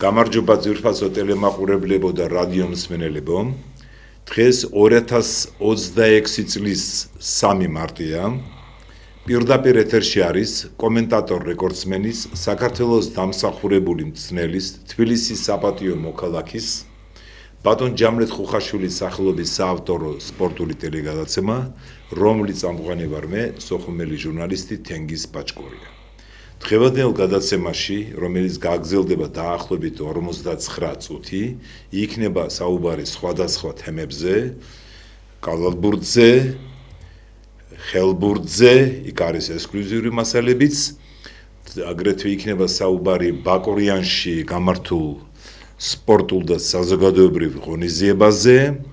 გამარჯობა ძვირფასო ტელემაყურებლებო და რადიო მსმენელებო. დღეს 2026 წლის 3 მარტია. პირდაპირ ეთერში არის კომენტატორ რეკორდსმენის, საქართველოს დამსახურებული მწვრთნელის, თბილისის საპატიო მოქალაქის, ბატონ ჯამრეთ ხუხაშვილის სახელობის საავტორო სპორტული ტელეგადაცემა, რომლის წამყვანი ვარ მე, სოხუმელი ჟურნალისტი თენგიზ ბაჭკორია. დღევანდელ გადაცემაში, რომელიც გაგრძელდება დაახლოებით 59 წუთი, იქნება საუბარი სხვადასხვა თემებზე, კალათბურთზე, ხელბურთზე, იქ არის ექსკლუზიური მასალებიც, აგრეთვე იქნება საუბარი ბაკურიანში გამართულ სპორტულ და საზოგადოებრივ ღონისძიებაზე,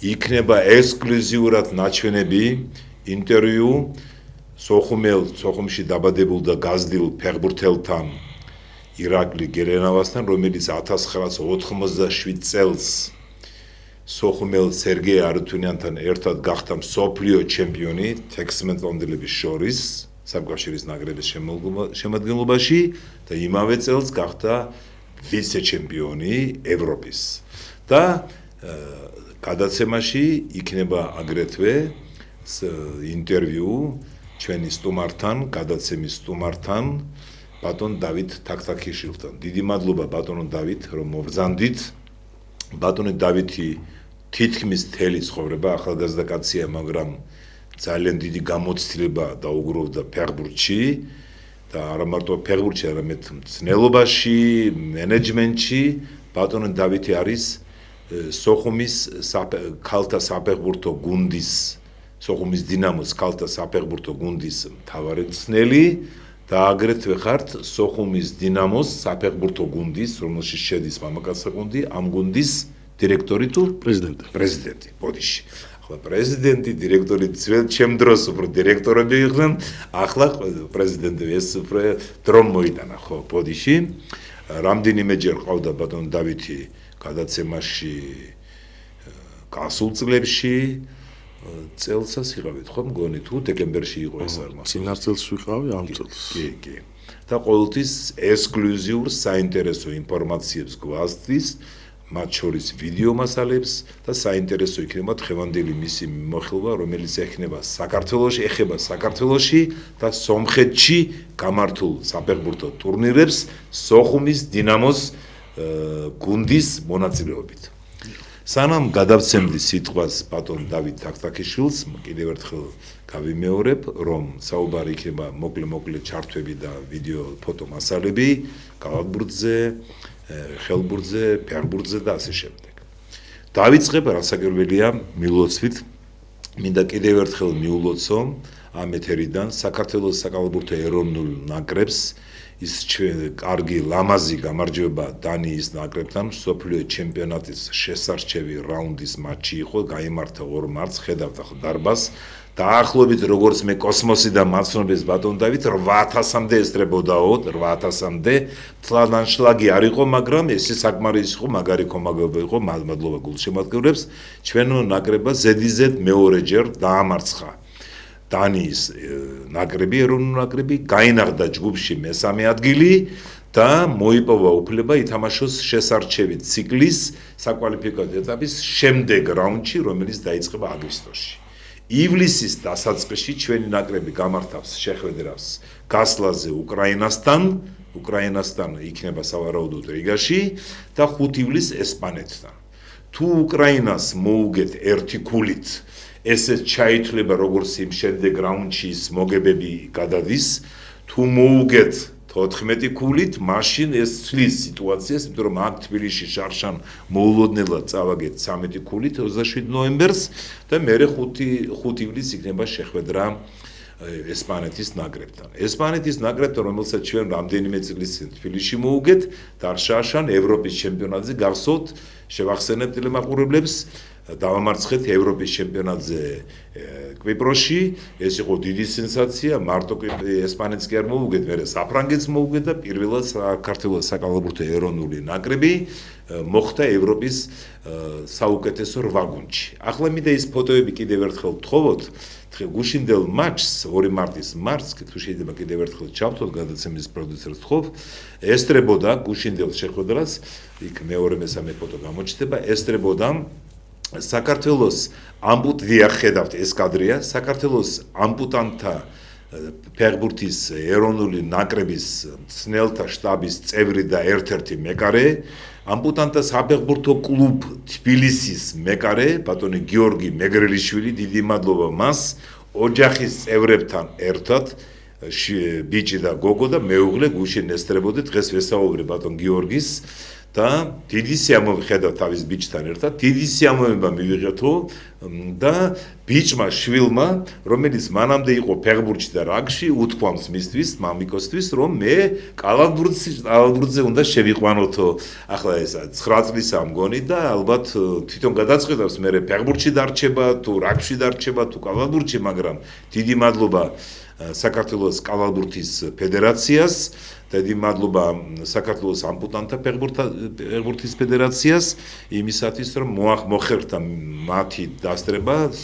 იქნება ექსკლუზიურად ნაჩვენები, ინტერვიუ სოხუმში დაბადებულ და გაზრდილ ფეხბურთელთან ირაკლი გელენავასთან, რომელიც 1987 წელს სოხუმელ სერგეი არუთუნიანთან ერთად გახდა მსოფლიო ჩემპიონი 16 წლების შორის საბჭოების ნაკრების შემადგენლობაში და იმავე წელს გახდა ვიცე-ჩემპიონი ევროპის. და გადაცემაში იქნება აგრეთვე ინტერვიუ ჩვენი სტუმართან, გადაცემის სტუმართან, ბატონ დავით თაქთაქიშვილთან. დიდი მადლობა ბატონო დავით, რომ მობრძანდით. ბატონო დავითი თითქმის მთელი ცხოვრება ახალგაზრდა კაცია, მაგრამ ძალიან დიდი გამოცდილება დაუგროვდა ფეხბურთში და არა მარტო ფეხბურთში, არამედ მწვრთნელობაში, მენეჯმენტში. ბატონო დავითი არის სოხუმის ქალთა საფეხბურთო გუნდის სოხუმის დინამოს ქალთა საფეხბურთო გუნდის მთავარი მწვრთნელი და აგრეთვე ხართ სოხუმის დინამოს საფეხბურთო გუნდის, რომელშიც შედის მამაკაცთა გუნდი, ამ გუნდის დირექტორი თუ პრეზიდენტი. ბოდიში. ახლა პრეზიდენტი, დირექტორი ჩემ დროს უფრო დირექტორები იყვნენ, ახლა პრეზიდენტი ეს უფრო დრო მოიტანა, ხო, ბოდიში. რამდენიმეჯერ ყავდა ბატონ დავითი გადაცემაში გასულ წლებში. წელსაც იყავით ხო მგონი თუ დეკემბერში იყო ეს არ მახსოვს. წინა წელს ვიყავი ამ წელს. კი. და ყოველთვის ექსკლუზიურ საინტერესო ინფორმაციებს გვასწრის, მათ შორის ვიდეო მასალებს და საინტერესო იქნება დღევანდელი მისი მიმოხილვა, რომელიც ეხება საქართველოში და სომხეთში გამართულ საფეხბურთო ტურნირებს სოხუმის დინამოს გუნდის მონაწილეობით. სანამ გადავცემდი სიტყვას ბატონ დავით თაქთაქიშვილს, კიდევ ერთხელ გავიმეორებ, რომ საუბარი იქნება მოკლე ჩართვები და ვიდეო ფოტო მასალები კალათბურთზე, ხელბურთზე, ფეხბურთზე და ასე შემდეგ. დავიწყებ რასაკერველია მილოცვით. მინდა კიდევ ერთხელ მიულოცო ამ ეთერიდან საქართველოს საკალათბურთო ეროვნულ ნაკრებს ის კარგი ლამაზი გამარჯვება დანიის ნაკრებთან მსოფლიო ჩემპიონატის შესარჩევი რაუნდის მატჩი იყო, გაიმართა 2 მარტს, ხედავთ ახლა დარბაზს. დაახლოებით როგორც მე კოსმოსიდან მაცნობის ბატონ დავით 8000-მდე ესწრებოდაო, 8000-მდე. თლანშლაგი არ იყო, მაგრამ ესე საკმარისი იყო, მაგარი კომაგობა იყო, მადლობა გულშემატკივრებს. ჩვენო ნაკრება ზედიზედ მეორეჯერ დაამარცხა დანიის ნაკრები, ეროვნული ნაკრები, გაინაღდა ჯგუფში მესამე ადგილი და მოიპოვა უფლება ითამაშოს შესარჩევი ციკლის საკვალიფიკაციო ეტაპის შემდეგ რაუნდში, რომელიც დაიწყება აგვისტოში. ივლისის დასაწყისში ჩვენი ნაკრები გამართავს შეხვედრას გასლაზე უკრაინასთან იქნება სავარაუდოდ რიგაში და 5 ივლისს ესპანეთთან. თუ უკრაინას მოუგეთ 1 ქულით, ესე ჩაითვლება როგორც იმ შემდეგ რაუნდში ის მოგებები გადადის, თუ მოუგეთ 14 ქულით, მაშინ ეს ცვლის სიტუაციას, იმიტომ რომ აქ თბილისში შარშან მოულოდნელად წავაგეთ 13 ქულით 27 ნოემბერს და მერე 5 ივლისს იქნება შეხვედრა ესპანეთის ნაკრებთან. ესპანეთის ნაკრებთან, რომელსაც ჩვენ რამდენიმე წლის წინ თბილისში მოუგეთ და შარშან ევროპის ჩემპიონატზე გახსოვთ, შევახსენებთ ტელემაყურებლებს, დავამარცხეთ ევროპის ჩემპიონატზე კვიპროსში, ეს იყო დიდი სენსაცია, მარტო ესპანეთს კი არ მოუგეთ, მერე საფრანგეთს მოუგეთ და პირველად საქართველოს საკალათბურთო ეროვნული ნაკრები მოხდა ევროპის საუკეთესო 8 გუნდში. ახლა მინდა ის ფოტოები კიდევ ერთხელ ვთხოვოთ, გუშინდელ მატჩს 2 მარტის მარტს, თუ შეიძლება კიდევ ერთხელ ჩავთვალოთ, გადაცემის პროდიუსერს ვთხოვ, ესტრებოდა გუშინდელ შეხვედრას, იქ მეორე მესამე ფოტო გამოჩნდება, ესტრებოდა საქართველოს ამპუტდია ხედავთ ეს კადრია, საქართველოს ამპუტანტთა ფეხბურთის ეროვნული ნაკრების მცნელთა შტაბის წევრი და ერთ-ერთი მეკარე, ამპუტანტთა საფეხბურთო კლუბ თბილისის მეკარე, ბატონი გიორგი მეგრელიშვილი, დიდი მადლობა მას, ოჯახის წევრებთან ერთად, ბიჭი და გოგო და მეუღლე გუშინ ესწრებოდი, დღეს ვესაუბრე ბატონ გიორგის და დიდი სიამოვნებით ხედავ თავის ბიჭთან ერთად, დიდი სიამოვნება მივიღეთო და ბიჭმა შვილმა, რომელიც მანამდე იყო ფეხბურთში და რაგბიში, უთქვამს მისთვის, მამიკოსთვის, რომ მე კალათბურთზე უნდა შევიყვანოთო. ახლა ეს 9 წლისა მგონი და ალბათ თვითონ გადაწყვეტავს მე ფეხბურთში დარჩება, თუ რაგბიში დარჩება, თუ კალათბურთში, მაგრამ დიდი მადლობა საქართველოს კალათბურთის ფედერაციას, დიდი მადლობა საქართველოს ამპუტანტთა ფეხბურთის ფედერაციას იმისათვის, რომ მოახერხა მათი დასწრება,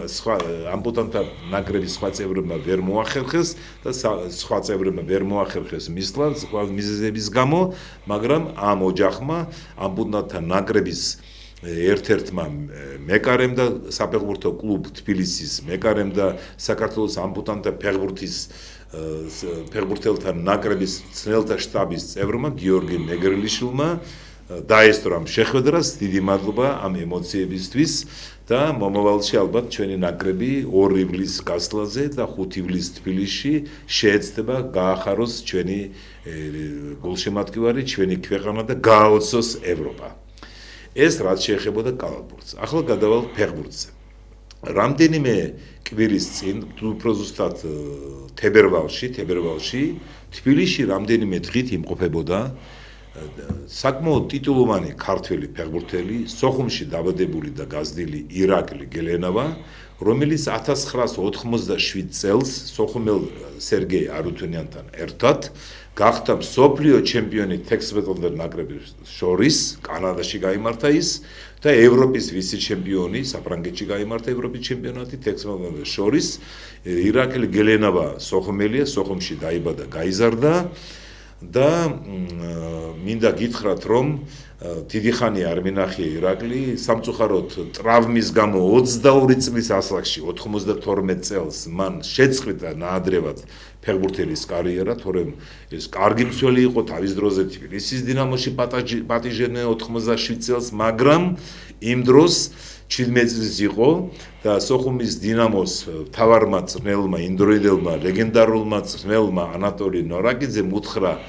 სხვა ამპუტანტთა ნაკრების სხვა წევრებმა ვერ მოახერხეს და სხვა წევრებმა ვერ მოახერხეს მისვლა სხვა მიზეზების გამო, მაგრამ ამ ოჯახმა ამპუტანტთა ნაკრების ერთ-ერთმა მეკარემ და საფეხბურთო კლუბ თბილისის მეკარემ და საქართველოს ამპუტანტთა ფეხბურთელთა ნაკრების მცნელთა შტაბის წევრმა გიორგი მეგრელიშვილმა დაესწრო ამ შეხვედრას, დიდი მადლობა ამ ემოციებისთვის და მომავალში ალბათ ჩვენი ნაკრები 2 ივლისს გასვლაზე და 5 ივლისს თბილისში შეეცდება გაახაროს ჩვენი გულშემატკივარი, ჩვენი ქვეყანა და გააოცოს ევროპა. ეს რაც შეეხებოდა კალათბურთს. ახლა გადავალ ფეხბურთზე. რამდენიმე კვირის წინ, უფრო ზუსტად თებერვალში, თბილისში რამდენიმე დღით იმყოფებოდა საკმაოდ ტიტულოვანი ქართველი ფეხბურთელი, სოხუმში დაბადებული და გაზრდილი ირაკლი გელენავა, რომელიც 1987 წელს სოხუმელ სერგეი არუთუნიანთან ერთად გახდა მსოფლიო ჩემპიონი 16 ნაკრების შორის, კანადაში გაიმართა ის და ევროპის ვიცე ჩემპიონი, საფრანგეთში გაიმართა ევროპის ჩემპიონატი 16 შორის. ირაკლი გელენავა სოხუმელია, სოხუმში დაიბადა, გაიზარდა და მინდა გითხრათ, რომ დიდი ხანი არ მინახე ირაკლი, სამწუხაროდ ტრავმის გამო 22 წლის ასაკში, 92 წელს მან შეწყვიტა ნაადრევად ფეხბურთელის კარიერა, თორემ ეს კარგი მცველი იყო თავის დროზე თბილისის დინამოში პატიჟენე 87 წელს, მაგრამ იმ დროს 17 წლის იყო და სოხუმის დინამოს მთავარმა წვრთნელმა, იმდროინდელმა ლეგენდარულმა წვრთნელმა ანატოლი ნორაკიძემ უთხრა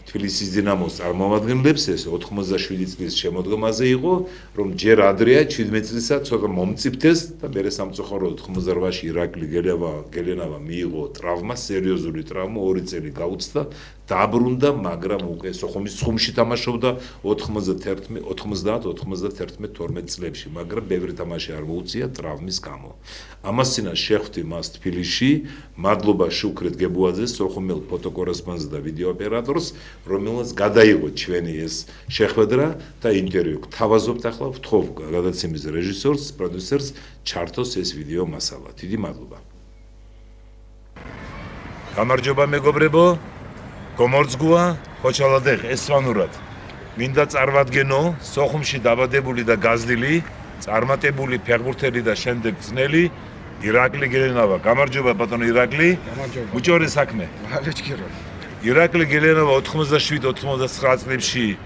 თბილისის დინამოს წარმომადგენლებს, ეს 87 წლის შემოდგომაზე იყო, რომ ჯერ ადრეა 17 წლისა ცოტა მომწიფდეს და მერე სამწუხაროდ 88-ში ირაკლი გელენავა მიიღო ტრავმა, სერიოზული ტრავმა, 2 წელი გაუცდა, დაბრუნდა, მაგრამ უკვე სოხუმის ხუმში თამაშობდა 90-91 წლებში, მაგრამ ბევრი თამაში არ მოუწია ტრავმის გამო. ამას წინაშე შეხვდი მას თბილისში, მადლობა შუქრეთ გებუაძეს, სოხუმელ ფოტოკორესპონდენტს და ვიდეო ოპერატორს, რომელსაც გადაიღო ჩვენი ეს შეხვედრა და ინტერვიუ. გთავაზობთ ახლა ვთხოვ გადაცემის რეჟისორს, პროდიუსერს ჩართოს ეს ვიდეო მასალა. დიდი მადლობა. გამარჯობა მეგობრებო, გომორძგუა, ხოჩალადეღ ესვანურად. მინდა წარმატგენო სოხუმში დაბადებული და გაზრდილი, წარმატებული ფეხბურთელი და შემდეგ ძნელი ირაკლი გელენავა. გამარჯობა ბატონო ირაკლი. გამარჯობა. უჭორი საქმე. მალეჭკირო. ირაკლი გელენავა 87-89 წლებში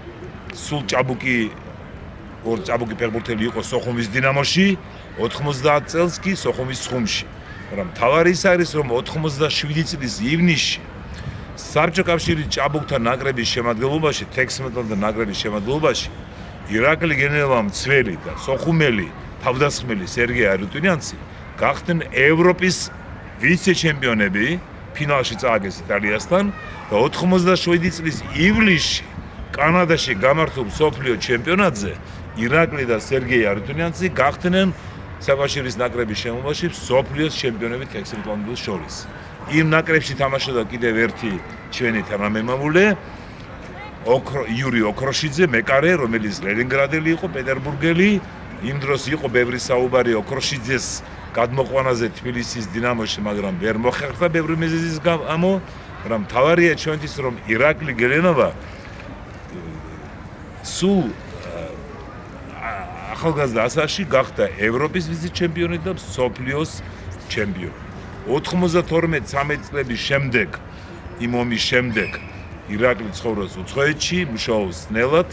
სულ ჭაბუკი ფეხბურთელი იყო სოხუმის დინამოში, 90 წელს კი სოხუმის ხუმში. მაგრამ თავარი ის არის, რომ 87 წლის ივნისში საბჭოთა კავშირის ჭაბუკთა ნაკრების შემადგენლობაში, 16 ნაკრების შემადგენლობაში ირაკლი გელენავა მცველი და სოხუმელი თავდასხმელი სერგეი არუთუნიანცი გახდნენ ევროპის ვიცე ჩემპიონები, ფინალში წააგეს იტალიასთან და 87 წლის ივლისში კანადაში გამართულ მსოფლიო ჩემპიონატზე ირაკლი და სერგეი არიტუნიანცი გახდნენ საკავშირის ნაკრების შემოვლაში მსოფლიოს ჩემპიონები 16 კომანდის შორის. იმ ნაკრებში თამაშობდა კიდევ ერთი ჩვენი თანამემამულე იური ოქროშიძე, მეკარე, რომელიც ლენინგრადელი იყო, პეტერბურგელი. იმ დროს იყო ბევრი საუბარი ოქროშიძეს გადმოყვანაზე თბილისის დინამოში, მაგრამ ვერ მოხერხდა ბევრი მიზეზის გამო, მაგრამ მთავარია ჩვენთვის რომ ირაკლი გელენოვა სულ ახალგაზრდა ასაკში გახდა ევროპის ვიცე-ჩემპიონი და მსოფლიოს ჩემპიონი. 92-13 წლების შემდეგ, იმ ომის შემდეგ ირაკლი ცხოვრობს უცხოეთში, მუშაობს ნელად.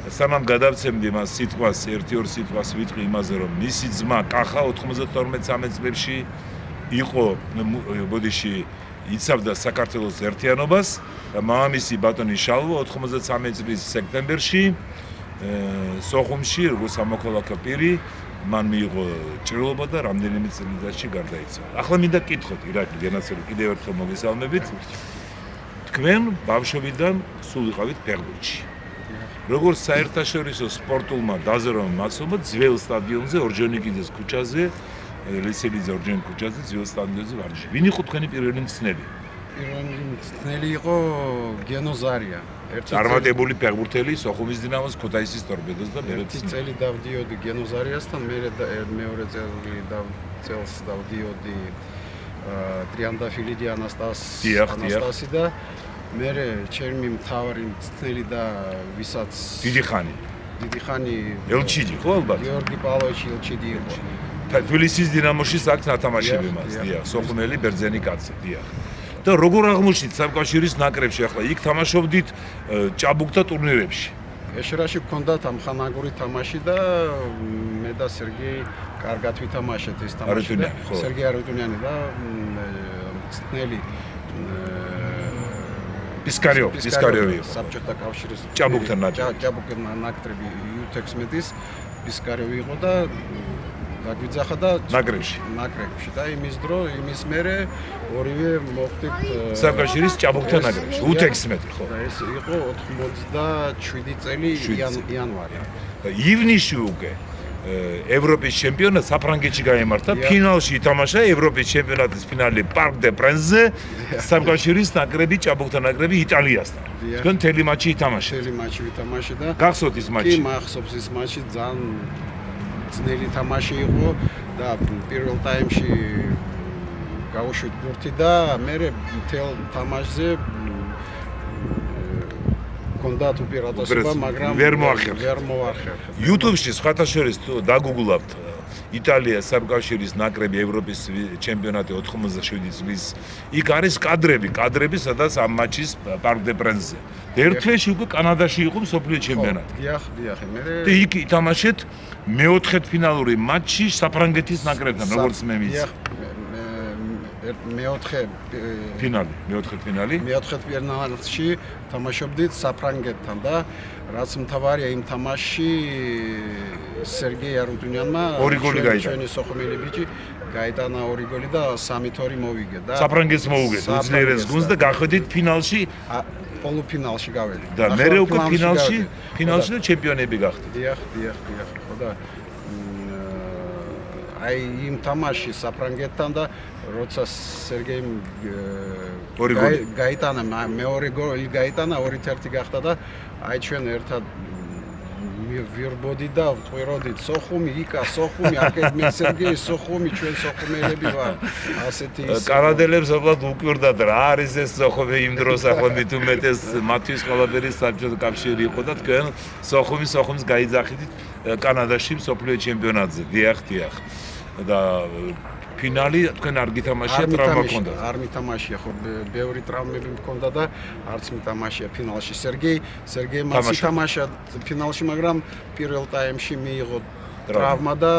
სანამ გადავცემდი მას სიტყვას, ერთი-ორ სიტყვას ვიტყვი იმაზე, რომ მისი ძმა კახა 92-13 წლებში იყო ბოდიში იცავდა საქართველოს ერთიანობას და მამამისი ბატონი შალვა 93 წლის სექტემბერში სოხუმში როგორც სამოქალაქო პირი მან მიიღო ჭრილობა და რამდენიმე წელიწადში გარდაიცვალა. ახლა მინდა კითხოთ ირაკლი გენაცელი კიდევ ერთხელ მოგესალმებით. თქვენ ბავშვობიდან სულ იყავით ფეხბურთში. როგორც საერთაშორისო სპორტულმა დაზრომა მაცობა ძველ სტადიონზე ორჯონიკიძის ქუჩაზე, ლესელიძე ორჯონიკიძის ქუჩაზე ძველ სტადიონზე ვარჯიში. ვინ იყო თქვენი პირველი მწვრთნელი? პირველი მწვრთნელი იყო გენო ზარია. წარმატებული ფეხბურთელი სოხუმის დინამოს, ქუთაისის ტორპედოს და ერთი წელი დავდიოდი გენო ზარიასთან, მეორე წელს დავდიოდი ტრიანდაფილიდი ანასტასი და მე ჩემი მთავარი მწვრთნელი და ვისაც დიდი ხანი ელჩიდი ხო ალბათ გიორგი პავლოვიჩი ელჩიდი იყო. თბილისის დინამოში საქმე ათამაშები მას, დიახ, სოხუმელი ბერძენი კაცი, დიახ. და როგორ აღმოჩნდით საკავშირის ნაკრებში? ახლა იქ თამაშობდით ჭაბუკთა ტურნირებში. ეშერაში გქონდათ ამხანაგური თამაში და მე და სერგეი კარგად ვითამაშეთ ეს თამაში. სერგეი არიტუნიანი და მწვრთნელი პისკარიოვი იყო. საბჭოთა კავშირის ჭაბუკთა ნაკრები U16-ის პისკარიოვი იყო და დაგვიძახა და ნაკრებში და იმის მერე ორივე მოხდით საკავშირის ჭაბუკთა ნაკრებში U16 ხო? და ეს იყო 97 წელი იანვარი. ივნისში უკვე ევროპის ჩემპიონატი საფრანგეთში გაიმართა, ფინალში ითამაშა ევროპის ჩემპიონატის ფინალი პარკ დე პრენსზე, საკავშირის ნაკრები ჭაბუკთა ნაკრები იტალიასთან. თქვენ მთელი მატჩი ვითამაშე და გახსოვთ ის მატჩი? კი, მახსოვს ის მატჩი, ძალიან ძნელი თამაში იყო და პირველ ტაიმში გავუშვით ბურთი და მე მთელ თამაშზე კონდათ უპირატესობა, მაგრამ ვერ მოახერხა. YouTube-ში სხვათა შორის დაგუგლავთ იტალია საკავშირის ნაკრები ევროპის ჩემპიონატი 97 წლის. იქ არის კადრები, სადაც ამ მატჩის პარკ დე პრენსზე. ერთ თვეში უკვე კანადაში იყო მსოფლიო ჩემპიონატი. დიახ, მე და იქ ითამაშეთ მეოთხედფინალური მატჩი საფრანგეთის ნაკრებთან, როგორც მე ვიცი. მეოთხედფინალში თამაშობდით საფრანგეთთან და რაც მთავარია იმ თამაშში სერგეი არიტუნიანმა ორი გოლი გაიტანა. ჩვენი სოხუმელი ბიჭი გაიტანა ორი გოლი და 3-2 მოვიგე და საფრანგეთს მოუგეთ უძლიერეს გუნდს და გახვედით ფინალში, პოლუფინალში გავედით. და მერე უკვე ფინალში და ჩემპიონები გახდით. დიახ, ხო და აი იმ თამაში საფრანგეთთან და როცა სერგეიმ გაიტანა მეორე გოლი გაიტანა 2-1 გახდა და აი ჩვენ ერთად ვირბოდი და ვყვიროდით სოხუმი, აქეთ მე სერგეი სოხუმი, ჩვენ სოხუმელები ვარ. ასეთი კანადელებს აბლად უკვირდათ რა არის ეს სოხუმი იმ დროს ახლა მით უმეტეს მათთვის ყველაფერი საბჭოთა კავშირი იყო და თქვენ სოხუმს გაიძახით კანადაში მსოფლიო ჩემპიონატზე. დიახ. და ფინალი თქვენ არ გითამაშია, ტრავმა ჰქონდა. არ მითამაშია, ხო, ბევრი ტრავმები მქონდა და არც მითამაშია ფინალში. სერგეი მას ითამაშა ფინალში, მაგრამ პირველ ტაიმში მიიღო ტრავმა და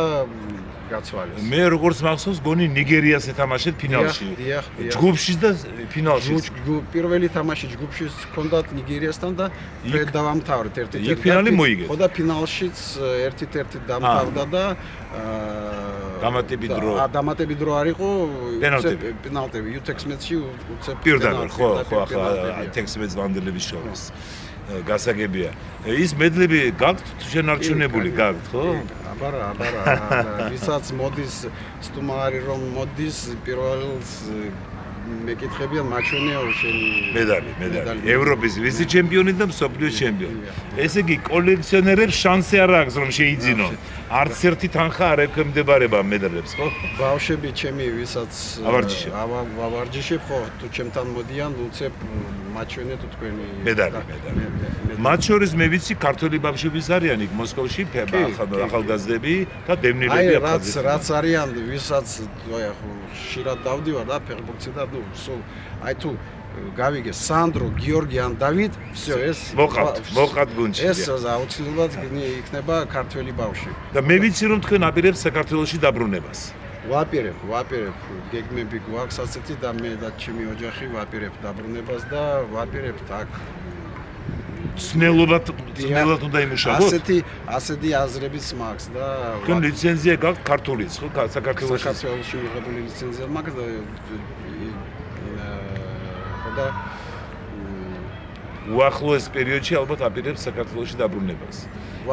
გაცვალეს. მე როგორც მახსოვს, გონი ნიგერიას ეთამაშეთ ფინალში. ჯგუფში და ფინალში. პირველი თამაში ჯგუფში ჰქონდათ ნიგერიასთან და ეგ დავამთავრეთ 1-1. იქ ფინალი მოიგეთ. ხო და ფინალშიც 1-1 დამთავრდა და დამატები დრო არ იყო, პენალტები U16-ში უცებ პირდაპირ ხო ახლა 16 ვანდელების შორის. გასაგებია. ის მედლები გაქვთ შენარჩუნებული გაქვთ, ხო? აბარა. ვისაც მოდის სტუმარი რომ მოდის პირველს მეკითხებიან მაჩვენეო შენი მედალი. ევროპის ვიცე ჩემპიონი და მსოფლიოს ჩემპიონი. ესე იგი კოლექციონერებს შანსი არ აქვს რომ შეიძინონ. არც ერთი თანხა არ ექვემდებარება მედალებს, ხო? ბავშვები ჩემი ვისაც ავარჯიშებ ხო თუ ჩემთან მოდიან უცებ მაჩვენეთ თქვენი მედალი. მათ შორის მე ვიცი ქართველი ბავშვების არიან იქ მოსკოვში ახალგაზრდები და დევნილები რაც არიან ვისაც ხშირად დავდივარ და ფეხბურთში და სულ თუ გავიგე სანდრო, გიორგი ან დავით, всё ეს მოყავთ გუნდში. ეს აუცილებლად იქნება ქართველი ბავშვი. და მე ვიცი რომ თქვენ აპირებთ საქართველოში დაბრუნებას. ვაპირებ, გეგმები გვაქვს ასეთი და მე და ჩემი ოჯახი ვაპირებ დაბრუნებას და ვაპირებთ აქ ძნელად უნდა იმუშაოთ. ასეთი აზრებიც მაქვს და თქვენ ლიცენზია გაქვთ ქართულიც, ხო? საქართველოში მიღებული ლიცენზია მაქვს და უახლოეს პერიოდში ალბათ აპირებს საქართველოში დაბრუნებას.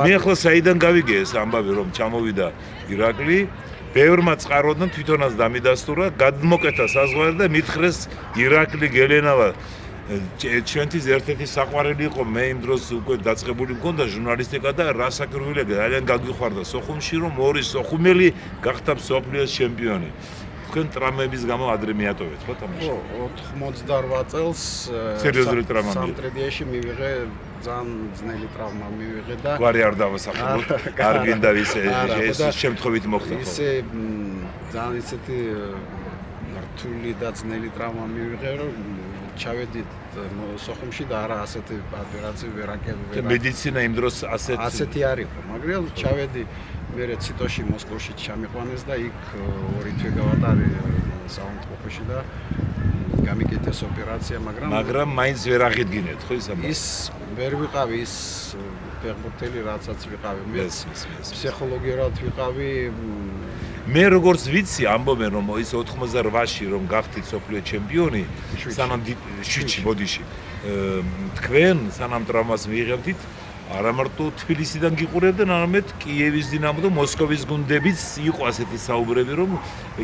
მე ახლა საიდან გავიგე ეს ამბავი რომ ჩამოვიდა ირაკლი, ბევრმა წყაროდან თვითონაც დამიდასტურა, გადმოკეთა საზღვარი და მითხრეს ირაკლი გელენავა ჩვენთვის ერთ-ერთი საყვარელი იყო, მე იმ დროს უკვე დაწყებული მქონდა ჟურნალისტიკა და რასაკრუვილი ძალიან გაგიხვარდა სოხუმში რომ ორი სოხუმელი გახდა მსოფლიოს ჩემპიონი. თქვენ ტრამების გამო ადრე მიატოვეთ ხო თამაში? ხო, 88 წელს სერიოზული ტრამა სამტრედიაში მივიღე, ძალიან ძნელი ტრავმა მივიღე და გვარი არ დავასახელოთ, არ გინდა ეს შემთხვევით მოხდა ხო? ისე ძალიან ისეთი რთული და ძნელი ტრავმა მივიღე, რომ ჩავედით სოხუმში და არა ასეთი ოპერაცია ვერ აკეთე. მედიცინა იმ დროს ასეთი არ იყო, მაგრამ ჩავედი მერე ციტოში მოსკოვში ჩამიყვანეს და იქ ორი თვე გავატარე საუნდტროფში და გამიკეთეს ოპერაცია, მაგრამ მაინც ვერ აღიდგინეთ ხო ის ამბავი? ის ვერ ვიყავი ის ფეხბურთელი რასაც ვიყავი, მე ფსიქოლოგიურად ვიყავი. მე როგორც ვიცი, ამბობენ რომ ის 88-ში რომ გახდით სოფლიო ჩემპიონი, სანამ შვიდში ბოდიში. თქვენ სანამ ტრამვას მიიღებდით არა მარტო თბილისიდან გიყურებდნენ, არამედ კიევის დინამო და მოსკოვის გუნდებიც იყო ასეთი საუბრები, რომ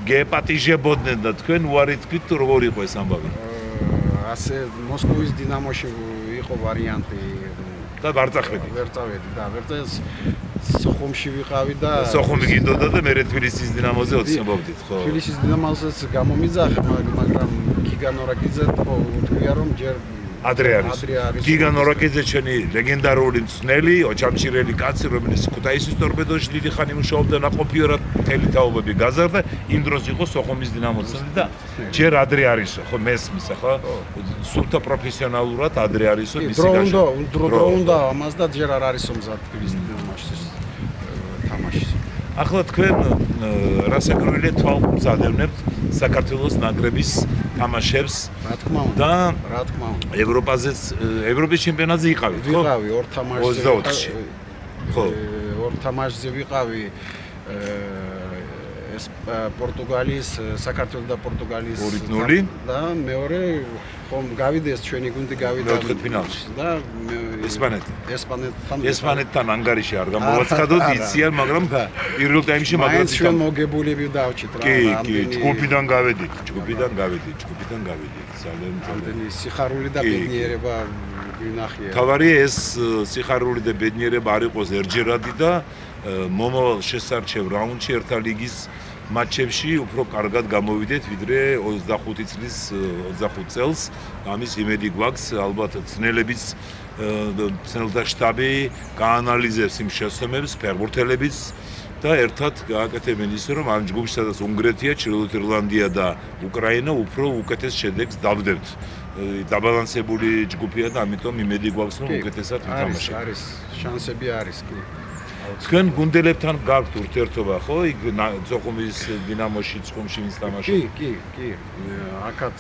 გეპატიჟებოდნენ და თქვენ უარი თქვით, როგორ იყო ეს ამბავი? ასე მოსკოვის დინამოში იყო ვარიანტი და ვარწახვედი. ვერწავედი სოხუმში ვიყავი და სოხუმი გინდოდა და მე თბილისის დინამოზე ოცნებობდით, ხო? თბილისის დინამოზეც გამომიძახე, მაგრამ გიგან ორაკიძე თქვია რომ ჯერ ადრე არის. გიგან ორაკიძე ჩვენი ლეგენდარული მწვრთნელი, ოჩამჭირელი კაცი, რომელიც ქუთაისის ტორპედოში დიდი ხანი მუშაობდა, ნაყოფიერად მთელი თაობები გაზარდა, იმ დროს იყო სოხუმის დინამოსთან და ჯერ ადრე არისო, ხო მესმის ხო? სულთა პროფესიონალურად ადრე არისო მისი გაჟა. დრო უნდა ამას და ჯერ არ არისო მზად თბილისის დინამოში თამაში. ახლა თქვენ რასაკრუვილი თვალს ადევნებთ საქართველოს ნაკრების თამაშებს და რა თქმა უნდა ევროპაზეც ევროპის ჩემპიონატზე იყავით ხო? ვიყავი ორ თამაშზე 24-ში. ხო. ორ თამაშზე ვიყავი ეს პორტუგალიის საქართველოს და პორტუგალიის 2-0 და მეორე ხომ გავიდეს ჩვენი გუნდი გავიდა ფინალში და ესპანეთთან ანგარიში არ გამოვაცხადოთ იციან, მაგრამ პირველ ტაიმში მაგაც ჩვენ მოგებულები დავჭით რა. კი, ჯგუფიდან გავედით. ძალიან ამდენი სიხარული და ბედნიერება ვინახია. თავარია ეს სიხარული და ბედნიერება არ იყოს ერთჯერადი და მომავალ შესარჩევ რაუნდში ერთა ლიგის მატჩებში უფრო კარგად გამოვიდეთ ვიდრე 25 წელს. ამის იმედი გვაქვს, ალბათ ცნელთა შტაბი გაანალიზებს იმ შესაბამებს, ფეხბურთელებიც და ერთად გააკეთებენ ისე რომ ამ ჯგუფში სადაც უნგრეთია, ჩრდილოეთ ირლანდია და უკრაინა უფრო უკეთეს შედეგს დავდებთ. დაბალანსებული ჯგუფია და ამიტომ იმედი გვაქვს რომ უკეთესად ვთამაშებთ. არის შანსები არის კი. თქვენ გუნდებთან გაქვთ ურთიერთობა, ხო? იქ ზოხუმის დინამოში, ცხუმში ვინც თამაშობს? კი. აქაც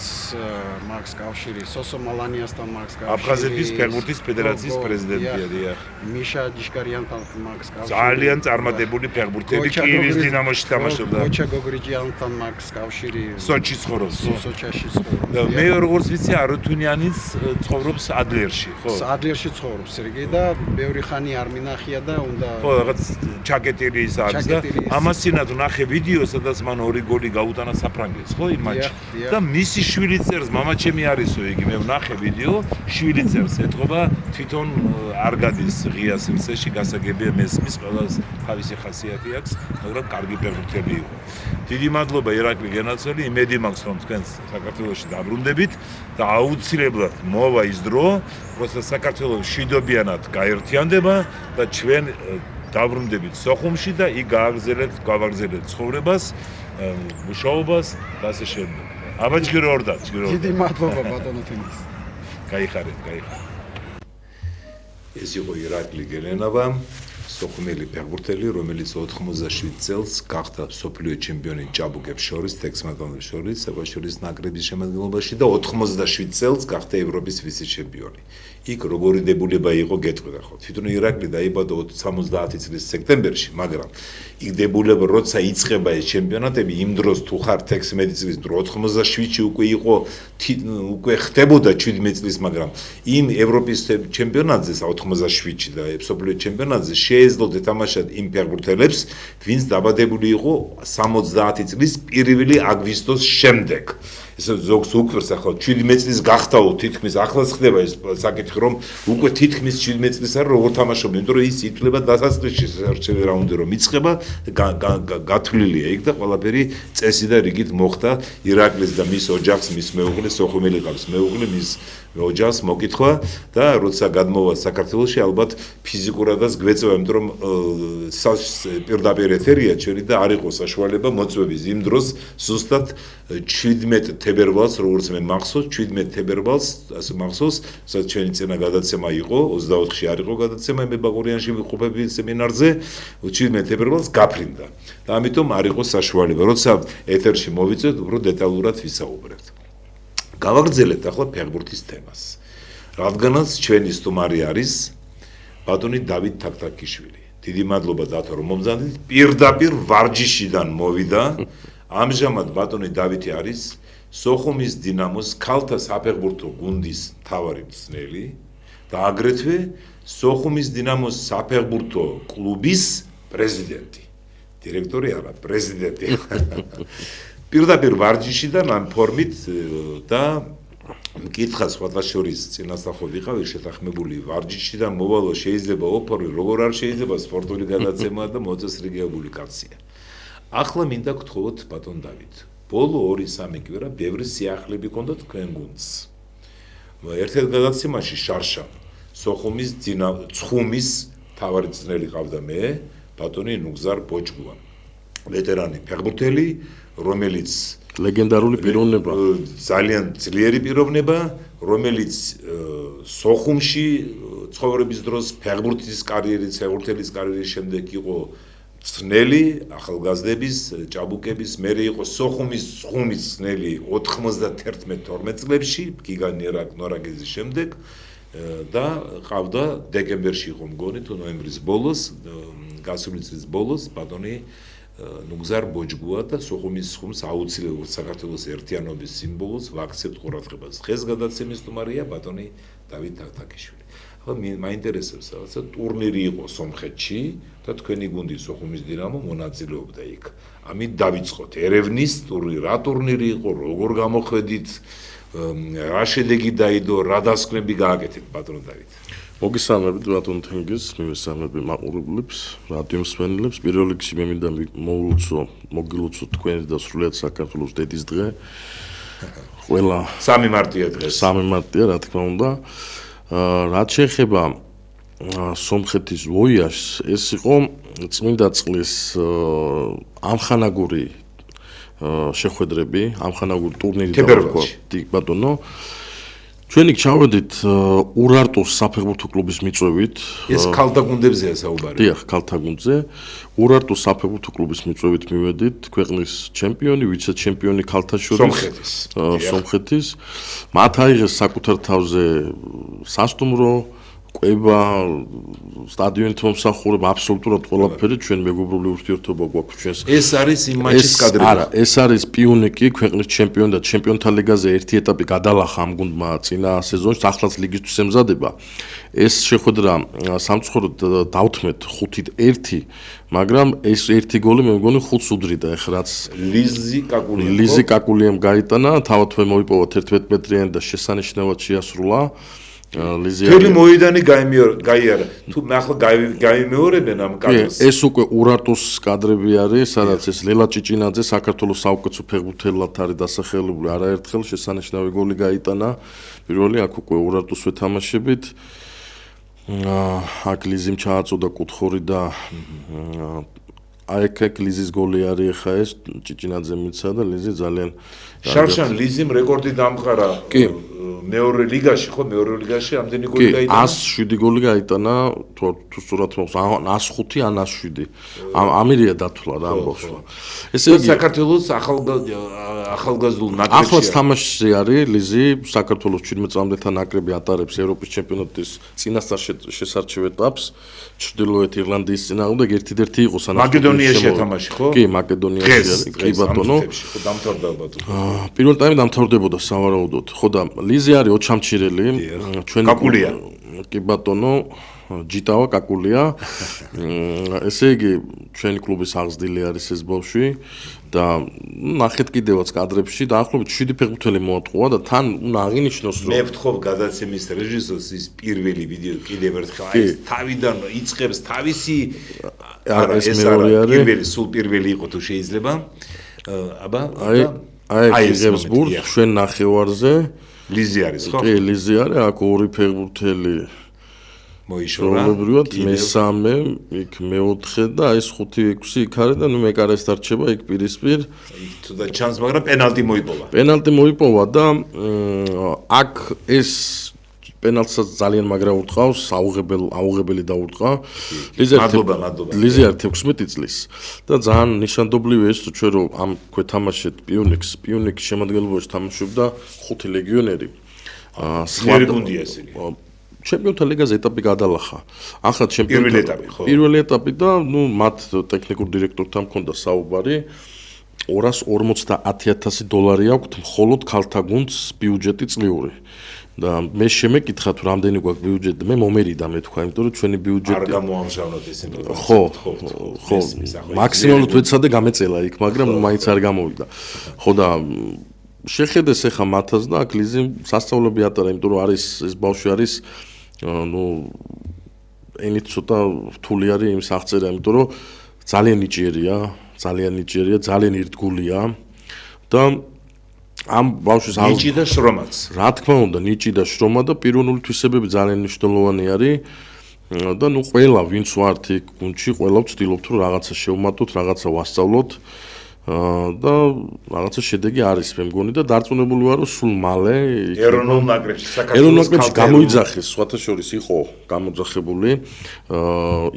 მაქვს კავშირი, სოსო მალანიასთან მაქვს კავშირი. აფხაზეთის ფეხბურთის ფედერაციის პრეზიდენტია, დიახ. მიშა ჯიშკარიანთან მაქვს კავშირი. ძალიან წარმატებული ფეხბურთელი კიევის დინამოში თამაშობდა. გოჩა გოგრიჯიანთან მაქვს კავშირი. სოჩი ცხოვრობს. სოჩაში ცხოვრობს. და მე როგორც ვიცი, არუთუნიანიც ცხოვრობს ადლერში, ხო? ადლერში ცხოვრობს სერგეი და ბევრი ხანი არ მინახია და უნდა ხო, რაღაც ჩაკეტირის არის და ამასინად ნახე ვიდეო, სადაც მან 2 გოლი გაუტანა საფრანგეთს, ხო, იმ მატჩში. და მისი შვილი წერს, მამაჩემი არისო იგი, მე ვნახე ვიდეო, შვილი წერს, ეთქობა თვითონ არ გადის ღია სივრცეში, გასაგებია მესმის ყველას თავისი ხასიათი აქვს, მაგრამ კარგი ფეხბურთელი იყო. დიდი მადლობა ირაკლი გენაცელი, იმედი მაქვს რომ თქვენ საქართველოში დაბრუნდებით და აუცილებლად მოვა ის დრო, როცა საქართველოს მშვიდობიანად გაერთიანდება და ჩვენ დაბრუნდებით სოხუმში და იქ გავაგრძელებთ ცხოვრებას, მუშაობას და ასე შემდეგ. აბა ჯგირორდა. დიდი მადლობა ბატონო თემის. გაიხარეთ. ეს იყო ირაკლი გელენავა, სოხუმელი ფეხბურთელი, რომელიც 87 წელს გახდა მსოფლიო ჩემპიონი ჭაბუკებს შორის, თექსმატონებს შორის, საერთაშორის ნაკრების შემადგენლობაში და 87 წელს გახდა ევროპის ვიცე-ჩემპიონი. იქ როგორი დებულება იყო გეტყვი ხო. თვითონ ირაკლი დაიბადა 70 წლის სექტემბერში, მაგრამ იქ დებულება როცა იწყება ეს ჩემპიონატები, იმ დროს თუ ხარ 16 წლის დრო 87-ში უკვე ხდებოდა 17 წლის, მაგრამ იმ ევროპის ჩემპიონატზე 87-ში და მსოფლიო ჩემპიონატზე შეეძლო თამაშად იმ ფეხბურთელებს, ვინც დაბადებული იყო 70 წლის 1 აგვისტოს შემდეგ. ესე ზოგს უკვირს ახლა 17 წლის გახდაო თითქმის ახლაც ხდება ეს საკითხი რომ უკვე თითქმის 17 წლის არის როგორ თამაშობენ, იმიტომ რომ ის ითვლება დასაწყისში საერთო რაუნდი რომ იწყება გათვლილია იქ და ყველაფერი წესი და რიგით მოხდა ირაკლის და მის ოჯახს, მის მეუღლეს, სოხუმელი ყავს მეუღლე, მის ოჯახს მოკითხვა და როცა გადმოვა საქართველოში ალბათ ფიზიკურადაც გვეწევა, იმიტომ რომ პირდაპირ ეთერია ჩვენი და არ იყო საშუალება მოწვევის იმ დროს ზუსტად 17 თებერვალს, როგორც მე მახსოვს, 17 თებერვალს, ასე მახსოვს, სადაც ჩვენი წინა გადაცემა იყო, 24-ში არ იყო გადაცემა, მე ბაღურიანში ვიყופები სემინარზე, 17 თებერვალს გაფრინდა. და ამიტომ არ იყო საშუალება, როცა ეთერში მოვიწევთ, უფრო დეტალურად ვისაუბრებთ. გავაგრძელებთ ახლა ფეხბურთის თემას. რადგანაც ჩვენი სტუმარი არის ბატონი დავით თაქთაქიშვილი. დიდი მადლობა დათო რომ მომზადეთ, პირდაპირ ვარჯიშიდან მოვიდა. ამჟამად ბატონი დავითი არის სოხუმის დინამოს ქალთა საფეხბურთო გუნდის მთავარი მწვრთნელი და აგრეთვე სოხუმის დინამოს საფეხბურთო კლუბის პრეზიდენტი. დირექტორი არა, პრეზიდენტი. პირდაპირ ვარჯიშიდან ამ ფორმით და მკითხა სხვათა შორის წინასახოდ ვიყავი შეთანხმებული ვარჯიშიდან მოვალო შეიძლება ოფორი როგორ არ შეიძლება სპორტული გადაცემა და მოწესრიგებული კაცია. ახლა მინდა გთხოვოთ ბატონ დავით. ბოლო 2-3 კვირა ბევრი სიახლეები ჰქონდა თქვენ გუნდს. ერთ-ერთ გადაცემაში შარშა სოხუმის ცხუმის მთავარი მწვრთნელი ყავდა მე, ბატონი ნუგზარ ბოჭგუა. ვეტერანი ფეხბურთელი, რომელიც ლეგენდარული პიროვნება, ძალიან ძლიერი პიროვნება, რომელიც სოხუმში ცხოვრების დროს ფეხბურთის კარიერის, ფეხბურთელის კარიერის შემდეგ იყო მწვრთნელი ახალგაზრდების, ჭაბუკების, მერე იყო სოხუმის ცხუმის მწვრთნელი 91-12 წლებში, გიგან ნორაგეზის შემდეგ და ყავდა დეკემბერში იყო მგონი თუ ნოემბრის ბოლოს, გასული წლის ბოლოს ბატონი ნუგზარ ბოჭგუა და სოხუმის ცხუმს აუცილებლად საქართველოს ერთიანობის სიმბოლოს ვაქცევთ ყურადღებას. დღეს გადაცემის სტუმარია ბატონი დავით თაქთაქიშვილი. ახლა მაინტერესებს რაღაცა ტურნირი იყო სომხეთში და თქვენი გუნდი სოხუმის დინამო მონაწილეობდა იქ. ამით დავიწყოთ ერევნის ტურნირი, რა ტურნირი იყო, როგორ გამოხედით, რა შედეგი დაიდო, რა დასკვნები გააკეთეთ ბატონ დავით. მოგესალმებით ბატონ თენგიზ, მივესალმები მაყურებლებს, რადიო მსმენელებს. პირველ რიგში მე მინდა მოგილოცო თქვენ და სრულიად საქართველოს დედის დღე. ყველა 3 მარტია დღეს. 3 მარტია, რა თქმა უნდა. რაც შეეხება სომხეთის ვოიაჟს, ეს იყო წმინდა წყლის ამხანაგური შეხვედრები, ამხანაგური ტურნირი თებერვალში. ბატონო. ჩვენ იქ ჩავედით ურარტუს საფეხბურთო კლუბის მიწვევით. ეს ქალთა გუნდებზეა საუბარი. დიახ, ქალთა გუნდზე. ურარტუს საფეხბურთო კლუბის მიწვევით მივედით, ქვეყნის ჩემპიონი, ვიცე-ჩემპიონი ქალთა შორის. სომხეთის. მათ აიღეს საკუთარ თავზე სასტუმრო, კვება, სტადიონით მომსახურება, აბსოლუტურად ყველაფერი, ჩვენ მეგობრული ურთიერთობა გვაქვს ჩვენს. ეს არის იმ მატჩის კადრები. არა, ეს არის პიუნიკი, ქვეყნის ჩემპიონი და ჩემპიონთა ლიგაზე ერთი ეტაპი გადალახა ამ გუნდმა წინა სეზონში, ახლაც ლიგისთვის ემზადება. ეს შეხვედრა სამწუხაროდ დავთმეთ 5-1, მაგრამ ეს ერთი გოლი მე მგონი 5-ს უდრიდა, ეხლა რაც ლიზი კაკულიამ გაიტანა, თავადვე მოიპოვა 11 მეტრიანი და შესანიშნავად შეასრულა. თელი მოედანი გაიარა. თუ მე ახლა გაიმეორებენ ამ კადრს. ეს უკვე ურარტუს კადრები არის, სადაც ეს ლელა ჭიჭინაძე საქართველოს საუკეთესო ფეხბურთელად არის დასახელებული. არაერთხელ შესანიშნავი გოლი გაიტანა. პირველი აქ უკვე ურარტუს ვეთამაშებით. აქ ლიზიმ ჩააწოდა კუთხური და აქ ლიზის გოლი არის ხა ეს ჭიჭინაძე მიცა და ლიზი ძალიან შარშან ლიზიმ რეკორდი დამყარა. მეორე ლიგაში ხო მეორე ლიგაში ამდენი გოლი გაიტანა 107 გოლი გაიტანა თუ სწორად მოხს 105 ან 107 ამირია დათვლა და ამბობს ესე იგი საქართველოს ახალგაზრდულ ნაკრებში ახლაც თამაშზე არის ლიზი საქართველოს 17 წლამდეთა ნაკრები ატარებს ევროპის ჩემპიონატის წინასწარ შესარჩევ ეტაპს ჩრდილოეთ ირლანდიის წინააღმდეგ ერთადერთი იყო სანამ მაკედონიაში ეთამაში ხო კი მაკედონიაში არის კი ბატონო ხო დამთავრდება თუ პირველ ტაიმი დამთავრდებოდა სავარაუდოდ ხო და ლიზი არის ოჩამჩირელი ჩვენ კაკულია კი ბატონო ჯიტავა კაკულია ესე იგი ჩვენი კლუბის აღზრდილი არის ეს ბავშვი და ნახეთ კიდევაც კადრებში დაახლოებით 7 ფეხბურთელი მოატყუა და თან უნდა აღინიშნოს რომ მე ვთხოვ გადაცემის რეჟისორს ის პირველი ვიდეო კიდევ ერთხელ აი თავიდან იწყებს თავისი არა ეს მეორე არის პირველი სულ პირველი იყო თუ შეიძლება აბა აი გებსბურგ ჩვენ ნახევარზე ლიზი არის ხო? კი, ლიზი არის, აქ ორი ფეხბურთელი მოიშორა. მესამე, იქ მეოთხე და ეს 5-6 იქ არის და ნუ მეკარეს დარჩება იქ პირისპირ. იქ თუდა ჩანს, მაგრამ პენალტი მოიპოვა. პენალტი მოიპოვა და აქ ეს პენალტსაც ძალიან მაგრა ურტყავს, აუღებელი დაურტყა. ლიზი არის 16 წლის და ძალიან ნიშანდობლივია ის თუ ჩვენ რომ ამ ქვეთამაშეთ პიუნიქს შემადგენლობაში თამაშობდა 5 ლეგიონერი. სხვა გუნდია ესენი. ჩემპიონთა ლიგაზე ეტაპი გადალახა. ახლა პირველი ეტაპი ხო? პირველი ეტაპი და ნუ მათ ტექნიკურ დირექტორთან მქონდა საუბარი. $250,000 აქვთ მხოლოდ ქალთა გუნდს ბიუჯეტი წლიური. და მე შემეკითხა თუ რამდენი გვაქვს ბიუჯეტი მე მომერიდა მე თქვა იმიტომ რომ ჩვენი ბიუჯეტი არ გამოამჟავნოთ ესენი ხო მაქსიმალურად ვეცადე გამეწელა იქ მაგრამ მაინც არ გამოვიდა ხო და შეხედეს ახლა მათაც და აქ ლიზი სასწავლები ატარა იმიტომ რომ არის ეს ბავშვი არის ნუ ენით ცოტა რთული არის იმის აღწერა იმიტომ რომ ძალიან ნიჭიერია ძალიან ერთგულია და ამ ბავშვის ნიჭი და შრომაც. რა თქმა უნდა, ნიჭი და შრომა და პიროვნული თვისებები ძალიან მნიშვნელოვანი არის. და ნუ ყველა ვინც ვართ იქ გუნდში, ყველა ვცდილობთ რომ რაღაცა შევმატოთ, რაღაცა ვასწავლოთ. და რაღაცა შედეგი არის მე მგონი და დარწმუნებული ვარ რომ სულ მალე ეროვნულ ნაკრებში გამოიძახეს სხვათა შორის იყო გამოძახებული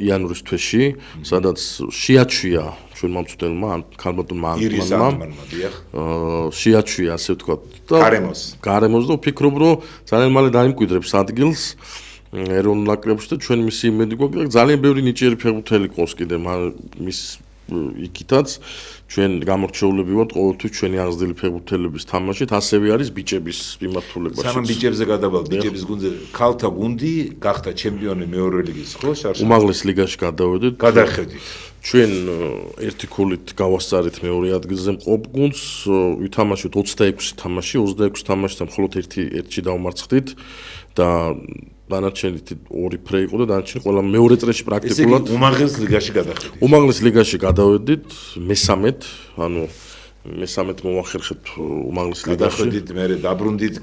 იანვრის თვეში სადაც შეაჩვია ჩვენმა მწვრთნელმა ქალბატონმა შეაჩვია ასე ვთქვათ და გარემოს და ვფიქრობ რომ ძალიან მალე დაიმკვიდრებს ადგილს ეროვნულ ნაკრებში და ჩვენ მისი იმედი გვაქვს ძალიან ბევრი ნიჭიერი ფეხბურთელი ყავს კიდე მის იქითაც ჩვენ გამორჩეულები ვართ ყოველთვის ჩვენი აღზრდილი ფეხბურთელების თამაშით ასევე არის ბიჭების მიმართულებაში სანამ ბიჭებზე გადავალ ბიჭების გუნდზე ქალთა გუნდი გახდა ჩემპიონი მეორე ლიგის ხო შარშან უმაღლეს ლიგაში გადავედით გადახედით ჩვენ ერთი ქულით გავასწარით მეორე ადგილზე მყოფ გუნდს ვითამაშეთ 26 თამაში 26 თამაშთან მხოლოდ ერთში დავმარცხდით და დანარჩენი 2 ფრე იყო და დანარჩენი ყველა მეორე წრეში პრაქტიკულად უმაღლეს ლიგაში გადახედით. უმაღლეს ლიგაში გადავედით მესამედ, ანუ მესამედ მოვახერხეთ უმაღლეს ლიგაში. გადახედით, მე დაბრუნდით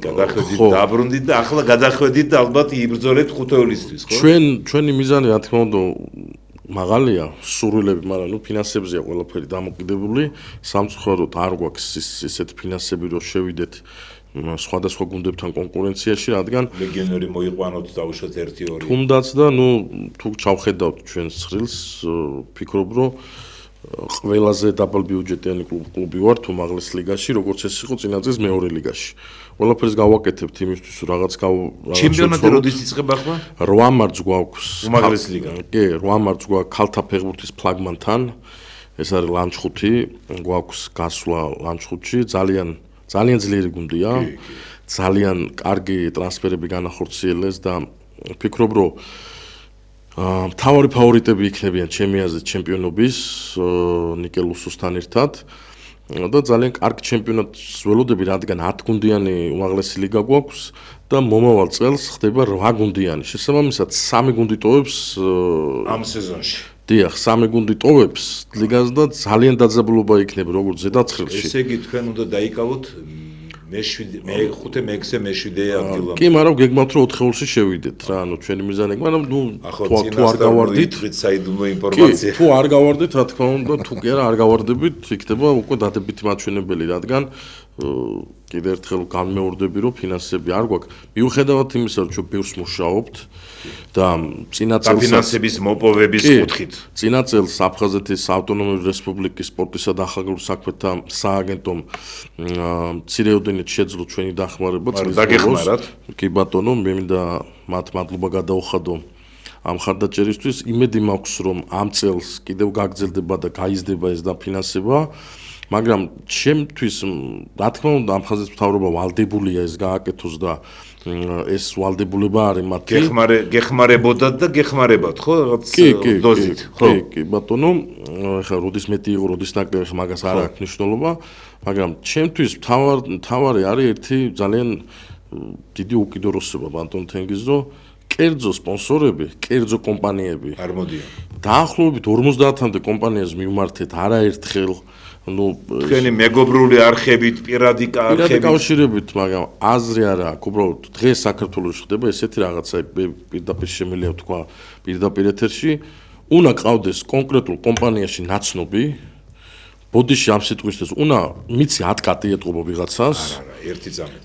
და ახლა გადახედით და ალბათ იბრძოლეთ ხუთეულისთვის, ხო? ჩვენი მიზანი რა თქმა უნდა მაღალია, სურვილები, მაგრამ ნუ ფინანსებზეა ყველაფერი დამოკიდებული. სამწუხაროდ არ გვაქვს ისეთი ფინანსები, რომ შევიდეთ სხვადასხვა გუნდებთან კონკურენციაში, რადგან ლეგიონერი მოიყვანოთ დაუშვათ 1-2. თუმდაც და თუ ჩავხედავთ ჩვენს ცხრილს, ვფიქრობ, რომ ყველაზე დაბალ ბიუჯეტიანი კლუბი ვარ უმაღლეს ლიგაში, როგორც ეს იყო წინა წელს მეორე ლიგაში. ყველაფერს გავაკეთებთ იმისთვის, რომ რაღაც ჩემპიონატი როდის იწყება ახლა? 8 მარტს გვაქვს. უმაღლეს ლიგა. კი, 8 მარტს გვაქვს ქალთა ფეხბურთის ფლაგმანთან. ეს არის ლანჩხუთი, გვაქვს გასვლა ლანჩხუთში, ძალიან ძლიერი გუნდია. ძალიან კარგი ტრანსფერები განახორციელეს და ვფიქრობ, რომ მთავარი ფავორიტები იქნებიან ჩემი აზრით ჩემპიონობის ნიკელუსუსთან ერთად და ძალიან კარგი ჩემპიონატს ველოდები, რადგან 10 გუნდიანი უმაღლესი ლიგა გვაქვს და მომავალ წელს ხდება 8 გუნდიანი. შესაბამისად 3 გუნდი ტოვებს ამ სეზონში. დიახ, 3 გუნდი ტოვებს ლიგას და ძალიან დაძაბულობა იქნება როგორც ზედაცხრილში. ესე იგი თქვენ უნდა დაიკავოთ მე-5, მე-6, მე-7 ადგილამდე. კი, მაგრამ გეგმავთ რომ 4-ში შევიდეთ რა, ანუ ჩვენი მიზანი, მაგრამ თუ არ გავარდით, საიდუმლო ინფორმაცია. თუ არ გავარდით, რა თქმა უნდა, თუ კი არა არ გავარდებით, იქნება უკვე დადებითი მაჩვენებელი, რადგან კიდევ ერთხელ განმეორდები, რომ ფინანსები არ გვაქვს. მიუხედავად იმისა, რომ ჩვენ ბევრს მუშაობთ და წინა წელს ფინანსების მოპოვების კუთხით. წინა წელს აფხაზეთის ავტონომიური რესპუბლიკის სპორტისა და ახალგაზრდულ საქმეთა სააგენტომ მცირეოდენით შეძლო ჩვენი დახმარება. დაგეხმარათ. კი ბატონო, მე მინდა მათ მადლობა გადაუხადო ამ ხარდაჭერისთვის. იმედი მაქვს, რომ ამ წელს კიდევ გაგრძელდება და გაიზრდება ეს დაფინანსება. მაგრამ ჩემთვის რა თქმა უნდა აფხაზეთის მთავრობა ვალდებულია ეს გააკეთოს და ეს ვალდებულება არის მათი. გეხმარებოდათ და გეხმარებათ, ხო? რაღაც დოზით, ხო? კი, ბატონო, ხა როდის მეტი იყო, როდის ნაკლები, ხა მაგას არ აქვს მნიშვნელობა, მაგრამ ჩემთვის მთავარი არის ერთი ძალიან დიდი უკიდურესობა ბატონ თენგიზ, რომ კერძო სპონსორები, კერძო კომპანიები არ მოდიან. დაახლოებით 50-მდე კომპანიას მივმართეთ არაერთხელ. თქვენი მეგობრული არხებით, პირადი კავშირებით, მაგრამ აზრი არა აქვს. უბრალოდ დღეს საქართველოში ხდება ესეთი რაღაცა, პირდაპირ შემიძლია თქვა პირდაპირ ეთერში, უნდა ყავდეს კონკრეტულ კომპანიაში ნაცნობი. ბოდიში ამ სიტყვისთვის უნდა მიცი 10 კატი ეტყობა ვიღაცას. არა, ერთი წამით.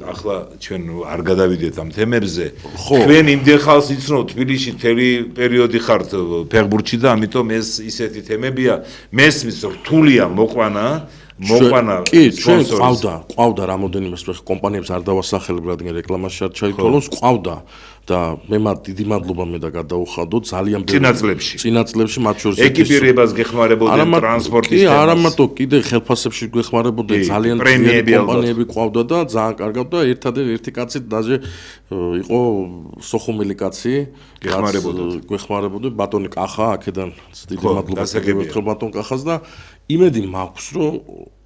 ახლა ჩვენ არ გადავიდეთ ამ თემებზე. თქვენ იმდენ ხალხს იცნობთ თბილისში მთელი პერიოდი ხართ ფეხბურთში და ამიტომ ეს ისეთი თემებია. მესმის რთულია მოყვანა კი, ჩვენ ყავდა რამოდენიმე კომპანიებს არ დავასახელებ, რადგან რეკლამაში არ ჩაითვალოს, ყავდა და მე მათ დიდი მადლობა მე და გადაუხადო ძალიან წინა წლებში მათ შორის ეკიპირებას გეხმარებოდნენ ტრანსპორტის თემას. კი, არა მარტო კიდე ხელფასებში გეხმარებოდნენ ძალიან ძლიერი კომპანიები ყავდა და ძალიან კარგად და ერთადერთი კაცი დაჟე იყო სოხუმელი კაცი გეხმარებოდა ბატონი კახა აქედან დიდი მადლობა გეკითხება ბატონ კახას და იმედი მაქვს რომ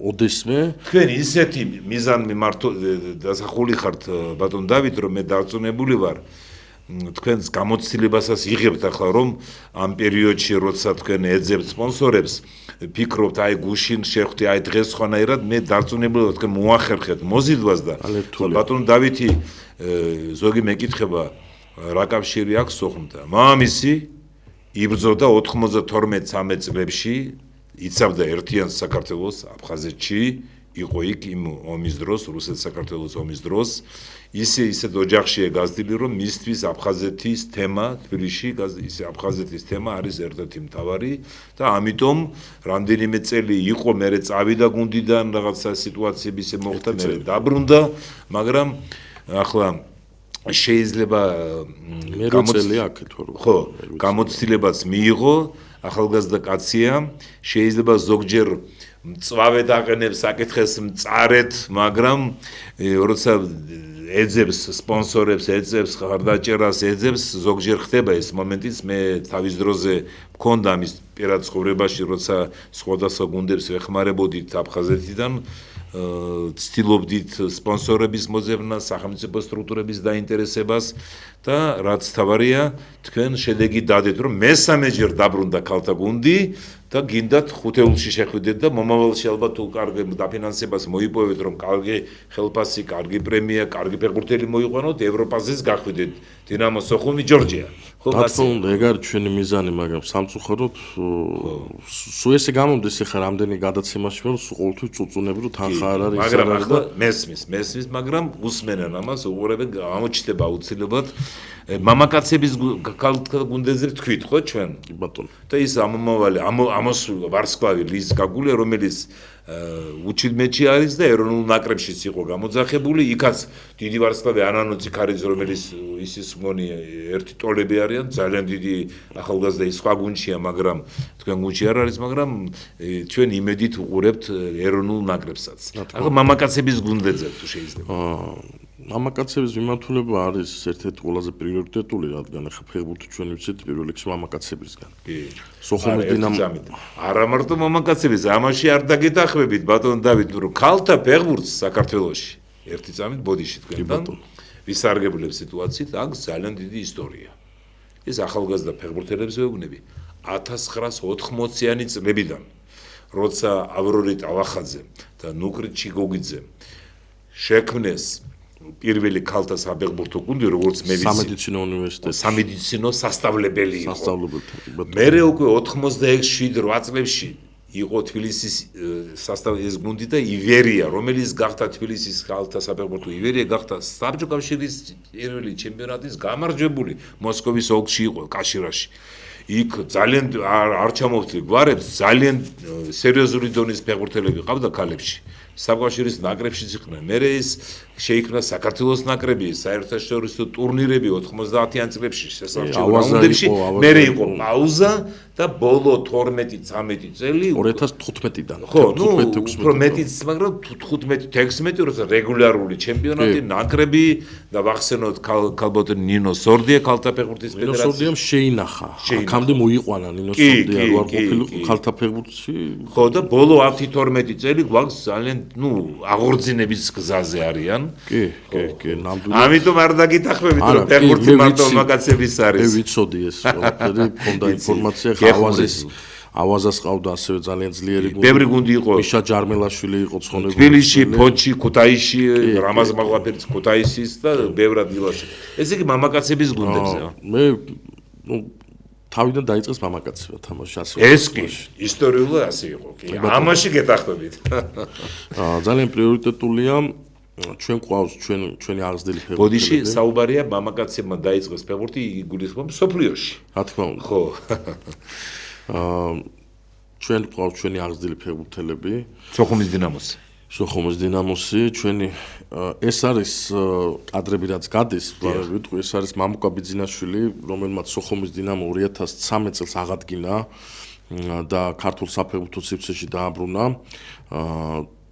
ოდესმე თქვენ ისეთი მიზანი დასახული ხართ ბატონ დავით რომ მე დარწმუნებული ვარ თქვენს გამოცდილებასაც იღებთ ახლა რომ ამ პერიოდში როცა თქვენ ეძებთ სპონსორებს ფიქრობთ აი გუშინ შეხვდე აი დღეს ხანაერად მე დარწმუნებული ვარ თქვენ მოახერხეთ მოზიდვას და ბატონ დავითი ზოგი მეკითხება რა კავშირი აქვს სოხუმთან მამამისი იბრძოდა 92-13 წლებში იცავდა ერთიან საქართველოს აფხაზეთში იყო იქ იმ ომის დროს რუსეთ-საქართველოს ომის დროს ისე ოჯახშია გაზრდილი რომ მისთვის აფხაზეთის თემა თბილისში ისე აფხაზეთის თემა არის ერთ-ერთი მთავარი და ამიტომ რამდენიმე წელი იყო მე წავიდა გუნდიდან რაღაცა სიტუაციები ისე მოხდა მე დაბრუნდა მაგრამ ახლა შეიძლება გამოცდილებაც მიიღო ახალგაზრდა კაცია შეიძლება ზოგჯერ მწვავედ აყენებს საკითხებს მწარეთ მაგრამ როცა ეძებს სპონსორებს ეძებს ხარდაჭერას ეძებს ზოგჯერ ხდება ეს მომენტიც მე თავის დროზე მქონდა ამის პირად ცხოვრებაში როცა სხვადასხვა გუნდებს ვეხმარებოდით აფხაზეთიდან ცდილობდით სპონსორების მოძებნას, სახელმწიფო სტრუქტურების დაინტერესებას და რაც თავარია, თქვენ შედეგი დადეთ, რომ მესამეჯერ დაბრუნდა ქალთა გუნდი და გინდათ ხუთეულში შეხვიდეთ და მომავალში ალბათ თუ კარგი დაფინანსებას მოიპოვეთ, რომ კარგი ხელფასი, კარგი პრემია, კარგი ფეხბურთელი მოიყვანოთ, ევროპაზეც გახვიდეთ. დინამო სოხუმი, ჯორჯია. ხო, ეგ არის ჩვენი მიზანი, მაგრამ სამწუხაროდ სულ ესე გამომდის ახლა რამდენი გადაცემაში ვარ, სულ ყოველთვის წუწუნები რომ თანხა არ არის, მაგრამ ახლა მესმის, მაგრამ უსმენენ ამას, უყურებენ, გამოჩნდება აუცილებლად მამაკაცების გუნდებზე თქვით, ხო, ჩვენ? კი ბატონო. და ის ამომავალი ამოსულა ვარსკვლავი ლის გაგული, რომელიც U17-ში არის და ეროვნულ ნაკრებშიც იყო გამოძახებული. იქაც დიდი ვარსკვლავი ანანო ციქარიძე, რომელიც ისის მგონი ერთი ტოლები არიან, ძალიან დიდი ახალგაზრდა ის სხვა გუნდშია, მაგრამ თქვენ გუნდში არ არის, მაგრამ ჩვენ იმედით უყურებთ ეროვნულ ნაკრებსაც. ახლა მამაკაცების გუნდებზე თუ შეიძლება. მამაკაცების მიმართულება არის ერთ-ერთი ყველაზე პრიორიტეტული, რადგან ახლა ფეხბურთი ჩვენ ვიცით პირველ რიგში მამაკაცებისგან. კი. სოხუმის დინამო არა მარტო მამაკაცების, ამაში არ დაგეთახმებით ბატონ დავით, რომ ქალთა ფეხბურთს საქართველოში ერთი წამით ბოდიში თქვენთან ვისარგებლებ სიტუაციით, აქ ძალიან დიდი ისტორია. ეს ახალგაზრდა ფეხბურთელებს ვეუბნები 1980-იანი წლებიდან, როცა ავრორი ტალახაძე და ნუკრით ჩიგოგიძე შექმნეს პირველი ქალთა საფეხბურთო გუნდი, როგორც მე ვიცი, სამედიცინო უნივერსიტეტი, სამედიცინო სასწავლებელი იყო. მერე უკვე 86-7 წლებში იყო თბილისის ეს გუნდი და ივერია, რომელიც გახდა თბილისის ქალთა საფეხბურთო ივერია, გახდა საბჭოთა კავშირის პირველი ჩემპიონატის გამარჯვებული მოსკოვის ოლქში იყო, კაშირაში. იქ ძალიან არ ჩამოვთვლი გვარებს, ძალიან სერიოზული დონის ფეხბურთელები ყავდა ქალებში. საკავშირის ნაკრებშიც იყვნენ. მერე ის შეიქმნა საქართველოს ნაკრები, საერთაშორისო ტურნირები 90-იან წლებში შესარჩევ რაუნდებში. მერე იყო პაუზა და ბოლო 12-13 წელი 2015-დან. ხო, უფრო მეტიც, მაგრამ 15-16 როცა რეგულარული ჩემპიონატი, ნაკრები და ვახსენოთ ქალბატონი ნინო სორდია ქალთა ფეხბურთის ფედერაცია. ნინო სორდიამ შეინახა. აქამდე მოიყვანა ნინო სორდია, რო არ ყოფილიყო ქალთა ფეხბურთში. ხო და ბოლო 10-12 წელი გვაქვს ძალიან აღორძინების გზაზე არიან. კი, ნამდვილად. ამიტომ არ დაგითახმებით, რომ ფეხბურთი მარტო მამაკაცების არის. მე ვიცოდი ეს ყველაფერი, მქონდა ინფორმაცია, ავაზას ყავდა ასევე ძალიან ძლიერი გუნდი. ბევრი გუნდი იყო. მიშა ჯარმელაშვილი იყო ცხონებული. თბილისში, ფოთში, ქუთაისში, რამაზ მაღლაფერის ქუთაისის და ბევრად დილაში. ესე იგი მამაკაცების გუნდებზე. მე თავიდან დაიწყეს მამაკაცება თამაში ასე. ეს კი ისტორიულად ასე იყო, კი. ამაში გეთახმებით. ძალიან პრიორიტეტულია ჩვენ ყავს ჩვენი აღზრდილი ფეხბურთი. ბოდიში საუბარია მამაკაცებმა დაიწყეს ფეხბურთი იგულისხმება სოფლიოში. რა თქმა უნდა. ხო. ჩვენ ყავს ჩვენი აღზრდილი ფეხბურთელები. სოხუმის დინამოსი. სოხუმის დინამოსი, ჩვენი ეს არის კადრები რაც გადის, ვიტყვი, ეს არის მამუკა ბიძინაშვილი, რომელმაც სოხუმის დინამო 2013 წელს აღადგინა და ქართულ საფეხბურთო სივრცეში დააბრუნა.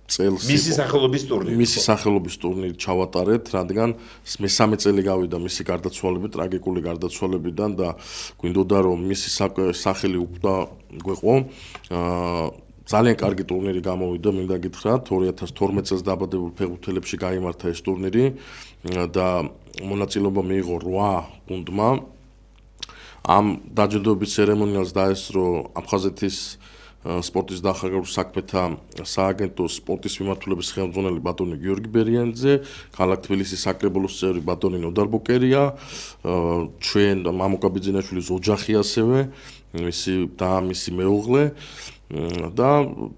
წელს მისი სახელობის ტურნირი. მისი სახელობის ტურნირი ჩავატარეთ, რადგან მე-3 წელი გავიდა მისი გარდაცვალებით, ტრაგიკული გარდაცვალებიდან და გვინდოდა რომ მისი სახელი უკვე გვეყო. ძალიან კარგი ტურნირი გამოვიდა, მინდა გითხრათ, 2012 წელს დაბადებულ ფეხბურთელებში გაიმართა ეს ტურნირი და მონაწილეობა მიიღო 8 გუნდმა. ამ დაჯილდოების ცერემონიალს დაესწრო აფხაზეთის სპორტის და ახალგაზრდულ საქმეთა სააგენტოს სპორტის მიმართულების ხელმძღვანელი ბატონი გიორგი ბერიანიძე, ქალაქ თბილისის საკრებულოს წევრი ბატონი ნოდარ ბოკერია, ჩვენ მამუკა ბიძინაშვილის ოჯახი ასევე, მისი მეუღლე და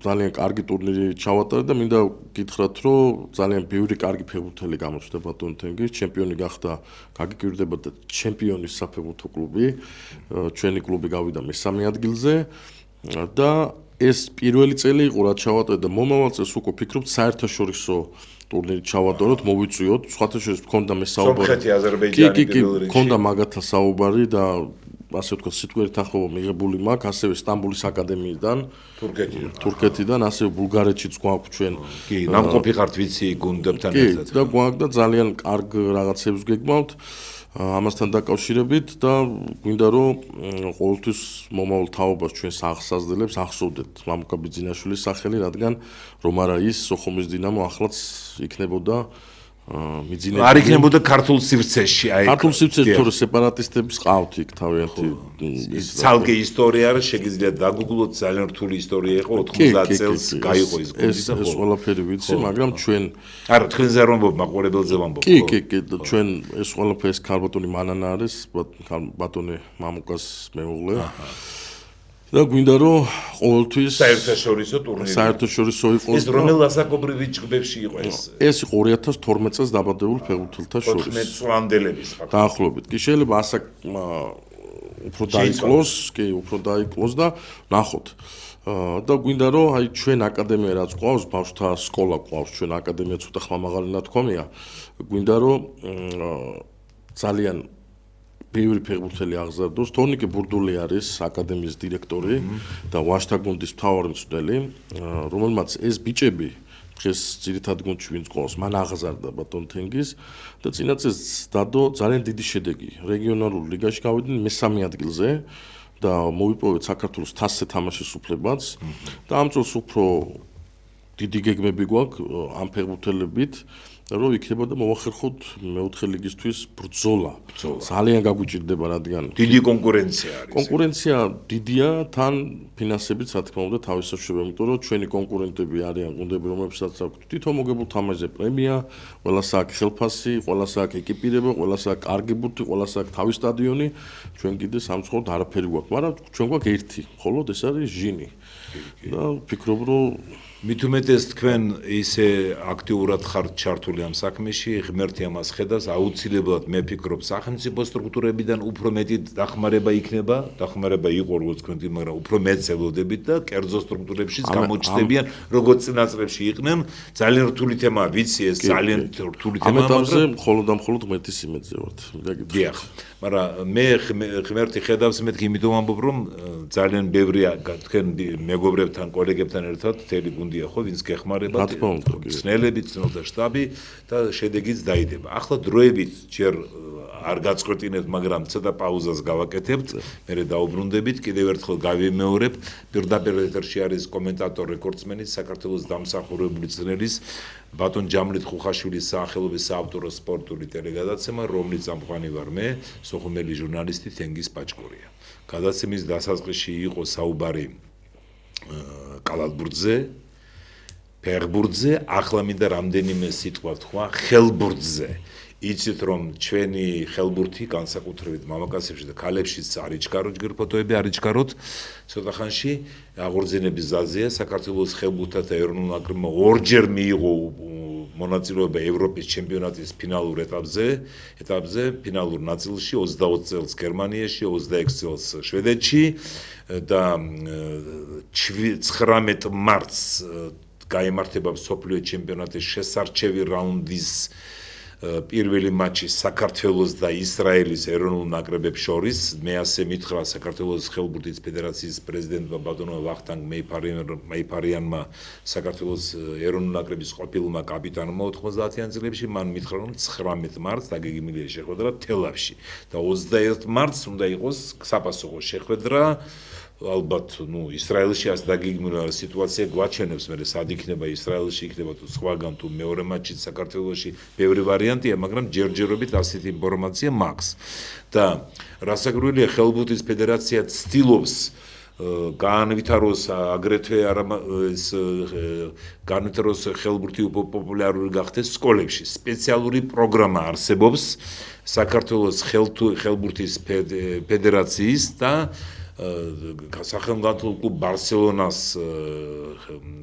ძალიან კარგი ტურნირი ჩავატარეთ და მინდა გითხრათ, რომ ძალიან ბევრი კარგი ფეხბურთელი გამოჩნდა ბატონ თენგის, ჩემპიონი გახდა, გაგიკვირდება და ჩემპიონის საფეხბურთო კლუბი, ჩვენი კლუბი გავიდა მე-3 ადგილზე. და ეს პირველი წელი იყო რაც ჩავატარეთ და მომავალ წელს უკვე ვფიქრობთ საერთაშორისო ტურნირი ჩავატაროთ, მოვიწვიოთ. სხვათა შორის მქონდა მე საუბარი. სომხეთი, აზერბაიჯანი პირველ რიგში. მქონდა მაგათა საუბარი და ასე ვთქვათ, სიტყვიერი თანხმობა მიღებული მაქვს, ასევე სტამბოლის აკადემიიდან, თურქეთიდან, ასევე ბულგარეთშიც გვაქვს ჩვენ. კი, ნამყოფი ხართ ვიცი გუნდებთან ერთად. და გვაქვს და ძალიან კარგ რაღაცებს გეგმავთ. ამასთან დაკავშირებით და გვინდა რომ ყოველთვის მომავალ თაობას ჩვენს აღსაზრდელებს ახსოვდეთ მამუკა ბიძინაშვილის სახელი, რადგან რომ არა ის სოხუმის დინამო ახლაც იქნებოდა მიძინებული. არ იქნებოდა ქართულ სივრცეში, აი. ქართულ სივრცეში თორე სეპარატისტების ყავთ იქ თავიანთი ის ცალკე ისტორია არა, შეგიძლიათ დაგუგლოთ, ძალიან რთული ისტორია იყო 90 წელს გაიყო ის გუნდი და ეს ყველაფერი ვიცი, მაგრამ ჩვენ არა, თქვენზე არ ვამბობ, მაყურებელზე ვამბობ. კი, ჩვენ ეს ყველაფერი ქალბატონი მანანა არის, ბატონი მამუკას მეუღლე. და გვინდა რომ ყოველთვის საერთაშორისო ტურნირი. საერთაშორისო იყოს. ეს რომელ ასაკობრივი ჯგუფებში იყო ეს? ეს იყო 2012 წელს დაბადებულ ფეხბურთელთა შორის. 14 წლამდელების ფაქტი. დაახლოებით. კი შეიძლება ასაკ უფრო დაიკლოს, კი, უფრო დაიკლოს და ნახოთ. და გვინდა რომ აი ჩვენ აკადემია რაც ყავს, ბავშვთა სკოლა ყავს, ჩვენ აკადემია ცოტა ხმამაღალი ნათქვამია. გვინდა რომ ძალიან ბევრი ფეხბურთელი აღზარდოს. თორნიკე ბურდული არის აკადემიის დირექტორი და ვაშთა გუნდის მთავარი მწვრთნელი, რომელმაც ეს ბიჭები დღეს ძირითად გუნდში ვინც ყავს, მან აღზარდა ბატონ თენგიზ და წინა წელს დადო ძალიან დიდი შედეგი. რეგიონალურ ლიგაში გავიდნენ მესამე ადგილზე და მოვიპოვეთ საქართველოს თასზე თამაშის უფლებაც და ამ წელს უფრო დიდი გეგმები გვაქვს ამ ფეხბურთელებით. რომ იქნებოდა მოვახერხოთ მეოთხე ლიგისთვის ბრძოლა. ძალიან გაგვიჭირდება, რადგან დიდი კონკურენცია არის. კონკურენცია დიდია, თან ფინანსებიც რა თქმა უნდა თავისთავად, იმიტომ რომ ჩვენი კონკურენტები არიან გუნდები, რომლებსაც აქვს თვითონ მოგებულ თამაშზე პრემია, ყველას აქვს ხელფასი, ყველას აქვს ეკიპირება, ყველას აქვს კარგი ბურთი, ყველას აქვს თავის სტადიონი. ჩვენ კიდე სამწუხაროდ არაფერი გვაქვს, მაგრამ ჩვენ გვაქვს ერთი, მხოლოდ ეს არის ჟინი. და ვფიქრობ, რომ მით უმეტეს თქვენ ისე აქტიურად ხართ ჩართული ამ საქმეში, ღმერთი ამას ხედავს, აუცილებლად მე ვფიქრობ, სახელმწიფო სტრუქტურებიდან უფრო მეტი დახმარება იქნება, დახმარება იყო როგორც თქვენ, მაგრამ უფრო მეტ ელოდებით და კერძო სტრუქტურებშიც გამოჩნდებიან, როგორც წინა წლებში იყვნენ. ძალიან რთული თემაა, ვიცი ეს ძალიან რთული თემაა, მაგრამ ამ ეტაპზე მხოლოდ და მხოლოდ ღმერთის იმედზე ვართ. დიახ, მაგრამ მე ღმერთი ხედავს, მეთქი იმიტომ ამბობ, რომ ძალიან ბევრია თქვენ მეგობრებთან, კოლეგებთან ერთად თელი გუნდია ხო, ვინც გეხმარება, ცნელები, ცნელთა შტაბი და შედეგიც დაიდება. ახლა დროებით ჯერ არ გაწყვეტინებთ, მაგრამ ცოტა პაუზას გავაკეთებთ, მერე დაუბრუნდებით, კიდევ ერთხელ გავიმეორებ, პირდაპირ ეთერში არის კომენტატორ რეკორდსმენის, საქართველოს დამსახურებული წვრთნელის ბატონ ჯამრით ხუხაშვილის სახელობის საავტორო სპორტული ტელეგადაცემა, რომლის წამყვანი ვარ მე, სოხუმელი ჟურნალისტი თენგიზ პაჭკურია. გადაცემის დასაწყისში იყო საუბარი კალათბურთზე, ფეხბურთზე, ახლა მინდა რამდენიმე სიტყვა თქვა ხელბურთზე. იცით რომ ჩვენი ხელბურთი განსაკუთრებით მამაკაცებში და ქალებშიც არ იჩქაროთ, ჯერ ფოტოები არ იჩქაროთ. ცოტა ხანში აღორძინების ზაზია საქართველოს ხელბურთთა ეროვნულ ნაკრებმა ორჯერ მიიღო მონაწილეობა ევროპის ჩემპიონატის ფინალურ ეტაპზე, ფინალურ ნაწილში 20 წელს გერმანიაში, 26 წელს შვედეთში და 19 მარტს გაიმართება მსოფლიო ჩემპიონატის შესარჩევი რაუნდის პირველი მატჩი საქართველოს და ისრაელის ეროვნულ ნაკრებებს შორის. მე ასე მითხრა საქართველოს ხელბურთის ფედერაციის პრეზიდენტმა ბატონმა ვახტანგ მეიფარიანმა, საქართველოს ეროვნულ ნაკრების ყოფილმა კაპიტანმა 90-იან წლებში, მან მითხრა რომ 19 მარტს დაგეგმილია შეხვედრა თელავში და 21 მარტს უნდა იყოს საპასუხო შეხვედრა. ალბათ, ისრაელში ასე დაგეგმილი სიტუაცია გვაჩვენებს, მე სად იქნება ისრაელში, იქნება თუ სხვაგან თუ მეორე მატჩი საქართველოში, ბევრი ვარიანტია, მაგრამ ჯერჯერობით ასეთი ინფორმაცია მაქვს. და რასაკვირველია, ხელბურთის ფედერაცია ცდილობს გაანვითაროს აგრეთვე გაანვითაროს ხელბურთი უფრო პოპულარული გახდეს სკოლებში. სპეციალური პროგრამა არსებობს საქართველოს ხელბურთის ფედერაციის და სახელმწიფო კლუბ ბარსელონას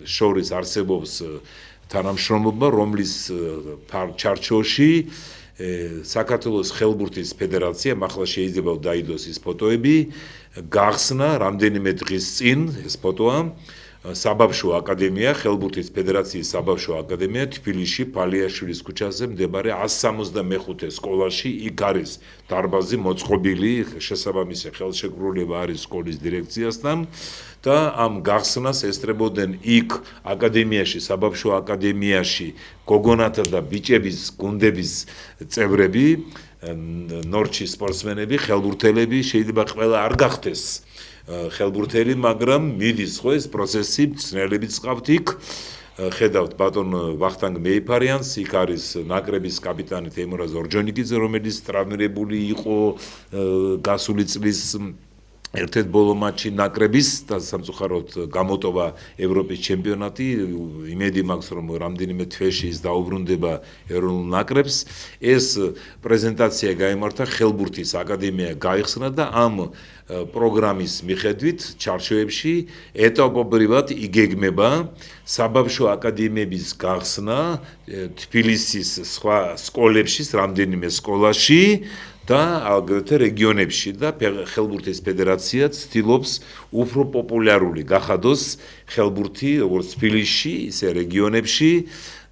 შორის არსებობს თანამშრომლობა, რომლის ჩარჩოში საქართველოს ხელბურთის ფედერაციამ, ახლა შეიძლება დაიდოს ის ფოტოები, გახსნა რამდენიმე დღის წინ ეს ფოტოა საბავშვო აკადემია, ხელბურთის ფედერაციის საბავშვო აკადემია თბილისში, პალიაშვილის ქუჩაზე მდებარე 165 სკოლაში. იქ არის დარბაზი მოწყობილი, შესაბამისი ხელშეკრულება არის სკოლის დირექციასთან და ამ გახსნას ესწრებოდნენ იქ აკადემიაში, საბავშვო აკადემიაში გოგონათა და ბიჭების გუნდების წევრები, ნორჩის სპორტსმენები, ხელბურთელები, შეიძლება ყველა არ გახდეს ხელბურთელი, მაგრამ მიდის ხო ეს პროცესი, ცნელებიც ყავთ იქ ხედავთ ბატონ ვახტანგ მეიფარიანს, იქ არის ნაკრების კაპიტანი თეიმურაზ ორჯონიკიძე, რომელიც ტრავმირებული იყო გასული წლის ერთ-ერთ ბოლო მატჩი ნაკრების და სამწუხაროდ გამოტოვა ევროპის ჩემპიონატი, იმედი მაქვს რომ რამდენიმე თვეში ის დაუბრუნდება ეროვნულ ნაკრებს. ეს პრეზენტაცია გაიმართა ხელბურთის აკადემია გაიხსნა და ამ პროგრამის მიხედვით ჩარჩოებში ეტაპობრივად იგეგმება საბავშვო აკადემიების გახსნა თბილისის სხვა სკოლებში, რამდენიმე სკოლაში და აგრეთვე რეგიონებში და ხელბურთის ფედერაცია ცდილობს უფრო პოპულარული გახადოს ხელბურთი როგორც თბილისში, ისე რეგიონებში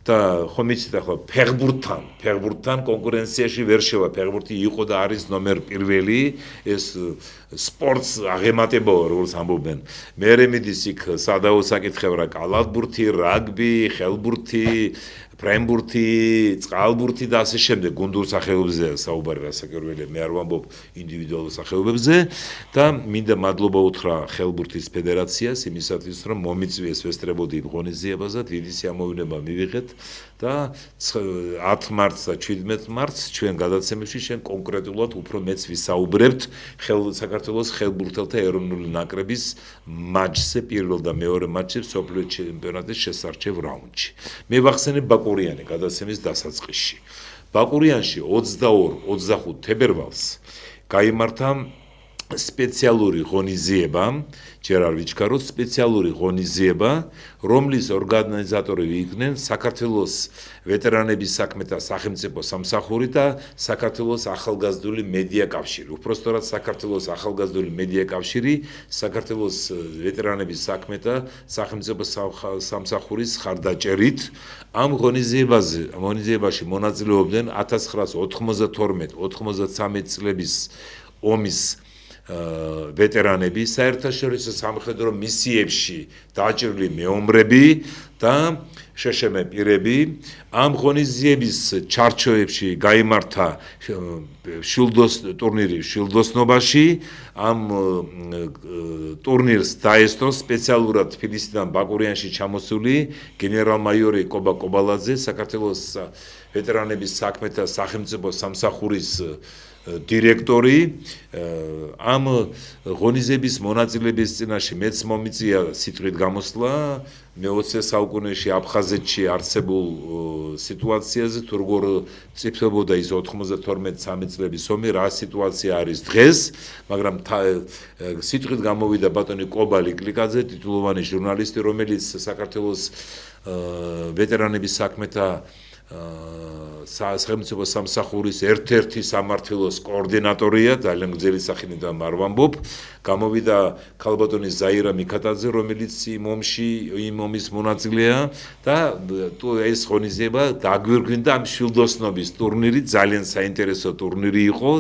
და ხომ იცით ახლა ფეხბურთთან კონკურენციაში ვერ შევა. ფეხბურთი იყო და არის ნომერ პირველი ეს სპორტს აღემატებაო როგორც ამბობენ. მე მიდის იქ სადაო საკითხებ რა კალათბურთი, რაგბი, ხელბურთი, ფრენბურთი, წყალბურთი და ასე შემდეგ გუნდურ სახეობებზეა საუბარი რასაკერველია. მე არ ვამბობ ინდივიდუალურ სახეობებზე და მინდა მადლობა უთხრა ხელბურთის ფედერაციას იმისათვის რომ მომიწვიეს ვესწრებოდი ღონისძიებაზე, დიდი სიამოვნება მივიღეთ და 10 მარტს და 17 მარტს ჩვენ გადაცემებში შენ კონკრეტულად უფრო მეც ვისაუბრებთ საქართველოს ხელბურთელთა ეროვნული ნაკრების მატჩზე, პირველ და მეორე მატჩზე მსოფლიო ჩემპიონატის შესარჩევ რაუნდში. მე ვახსენებ ბაკურიანი გადაცემის დასაწყისში. ბაკურიანში 22-25 თებერვალს გაიმართა სპეციალური ღონისძიება, ჯერ არ ვიჩქაროთ, სპეციალური ღონისძიება, რომლის ორგანიზატორები იყვნენ საქართველოს ვეტერანების საქმეთა სახელმწიფო სამსახური და საქართველოს ახალგაზრდული მედია კავშირი. უпростоრად საქართველოს ახალგაზრდული მედია კავშირი, საქართველოს ვეტერანების საქმეთა სახელმწიფო სამსახურის ხარდაჭერით ამ ღონისძიებაში მონაწილეობდნენ 1992-93 წლების ომის ვეტერანები, საერთაშორისო სამხედრო მისიებში დაჭრილი მეომრები და შეშემე პირები. ამ ღონისძიების ჩარჩოებში გაიმართა ტურნირი შილდოსნობაში. ამ ტურნირს დაესწრო სპეციალურად თბილისიდან ბაკურიანში ჩამოსული გენერალ-მაიორი კობა კობალაძე, საქართველოს ვეტერანების საქმეთა სახელმწიფო სამსახურის დირექტორი. ამ ღონისძიების მონაწილეების წინაშე მეც მომიწია სიტყვით გამოსვლა მე 20 საუკუნეში აფხაზეთში არსებულ სიტუაციაზე, თუ როგორ წიფლებოდა ის 92-93 წლების ომი, რა სიტუაცია არის დღეს, მაგრამ სიტყვით გამოვიდა ბატონი კობალი კლიკაძე, ტიტულოვანი ჟურნალისტი, რომელიც საქართველოს ვეტერანების საქმეთა სახელმწიფო სამსახურის ერთ-ერთი სამმართველოს კოორდინატორია, ძალიან გრძელი სახელი და არ ვამბობ. გამოვიდა ქალბატონი ზაირა მიქატაძე, რომელიც იმ ომის მონაწილეა და ეს ღონისძიება დაგვირგვინდა ამ შილდოსნობის ტურნირი, ძალიან საინტერესო ტურნირი იყო.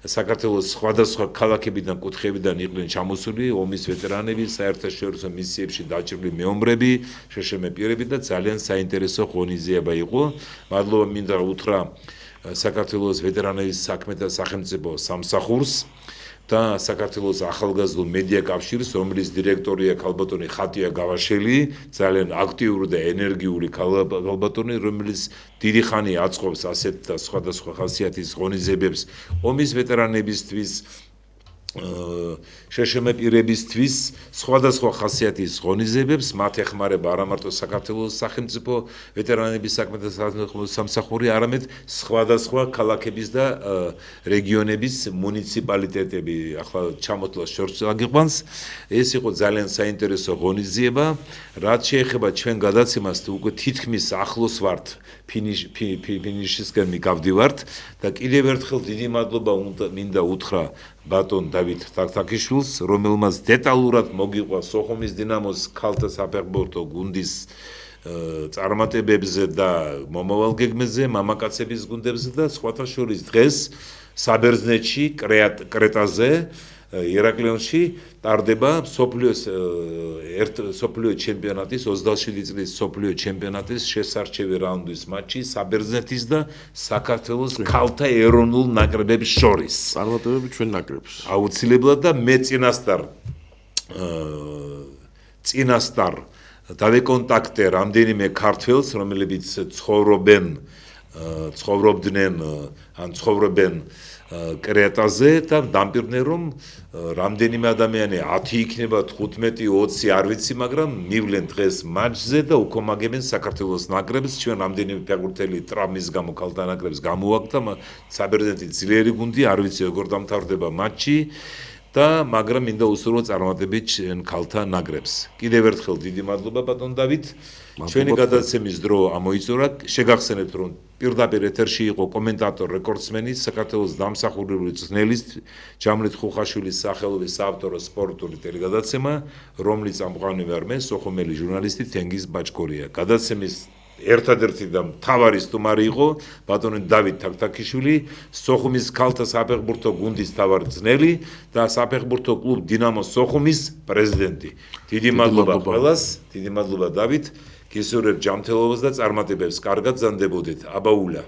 საქართველოს სხვადასხვა ქალაქებიდან, კუთხეებიდან იყვნენ ჩამოსული ომის ვეტერანები, საერთაშორისო მისიებში დაჭრილი მეომრები, შეშემე პირები და ძალიან საინტერესო ღონისძიება იყო. მადლობა მინდა უთხრა საქართველოს ვეტერანების საქმეთა სახელმწიფო სამსახურს და საქართველოს ახალგაზრდულ მედია კავშირს, რომლის დირექტორია ქალბატონი ხატია გავაშელი, ძალიან აქტიური და ენერგიული ქალბატონი, რომელიც დიდი ხანი აწყობს ასეთ და სხვადასხვა ხასიათის ღონისძიებებს ომის ვეტერანებისთვის, შეშემე პირებისთვის, სხვადასხვა ხასიათის ღონისძიებებს, მათ ეხმარება არა მარტო საქართველოს სახელმწიფო ვეტერანების საქმეთა სამსახური, არამედ სხვადასხვა ქალაქების და რეგიონების მუნიციპალიტეტები. ახლა ჩამოთვლას შორს აგიყვანს. ეს იყო ძალიან საინტერესო ღონისძიება, რაც შეეხება ჩვენ გადაცემას, უკვე თითქმის ახლოს ვართ ფინიშისკენ მიგავდივართ და კიდევ ერთხელ დიდი მადლობა მინდა უთხრა ბატონ დავით თაქთაქიშვილს, რომელმაც დეტალურად მოგიყვა სოხუმის დინამოს ქალთა საფეხბურთო გუნდის წარმატებებზე და მომავალ გეგმებზე, მამაკაცების გუნდებზე და სხვათა შორის დღეს საბერძნეთში, კრეტაზე, ირაკლიონში ტარდება სოფლიო ჩემპიონატის 27 წლის სოფლიო ჩემპიონატის შესარჩევი რაუნდის მატჩი საბერძნეთის და საქართველოს ქალთა ეროვნულ ნაკრებებს შორის. წარმატებები ჩვენ ნაკრებს. აუცილებლად და მე წინასწარ დავეკონტაქტე რამდენიმე ქართველს, რომლებიც ცხოვრობდნენ კრეტაზე და დამპირდნენ რომ რამდენიმე ადამიანი 10 იქნება 15 20 არ ვიცი, მაგრამ მივლენ დღეს მატჩზე და უკომაგებენ საქართველოს ნაკრებს. ჩვენ რამდენიმე ფეხბურთელი ტრავმის გამო ქალთა ნაკრებს გამოაგდა, საბერძნეთი ძლიერი გუნდი, არ ვიცი როგორ დამთავრდება მატჩი. და მაგრამ მინდა უსურვო წარმატებით ჩვენ ქალთა ნაკრებს. კიდევ ერთხელ დიდი მადლობა ბატონ დავით. ჩვენი გადაცემის დრო ამოიწურა. შეგახსენებთ რომ პირდაპირ ეთერში იყო კომენტატორ რეკორდსმენი საქართველოს დამსახურებული წნელის ჯამრით ხუხაშვილის სახელობის საავტორო სპორტული ტელეგადაცემა, რომლის ამყვანი ვარ მე, სოხუმელი ჟურნალისტი თენგიზ ბაჭკორია. გადაცემის ერთადერთი და მთავარი სტუმარი იყო ბატონი დავით თაქთაქიშვილი, სოხუმის ქალთა საფეხბურთო გუნდის მთავარი წნელი და საფეხბურთო კლუბ დინამო სოხუმის პრეზიდენტი. დიდი მადლობა ყველას, დიდი მადლობა დავით. გისურვებთ ჯანმრთელობას და წარმატებებს. კარგად ზანდებოდეთ. აბაულა.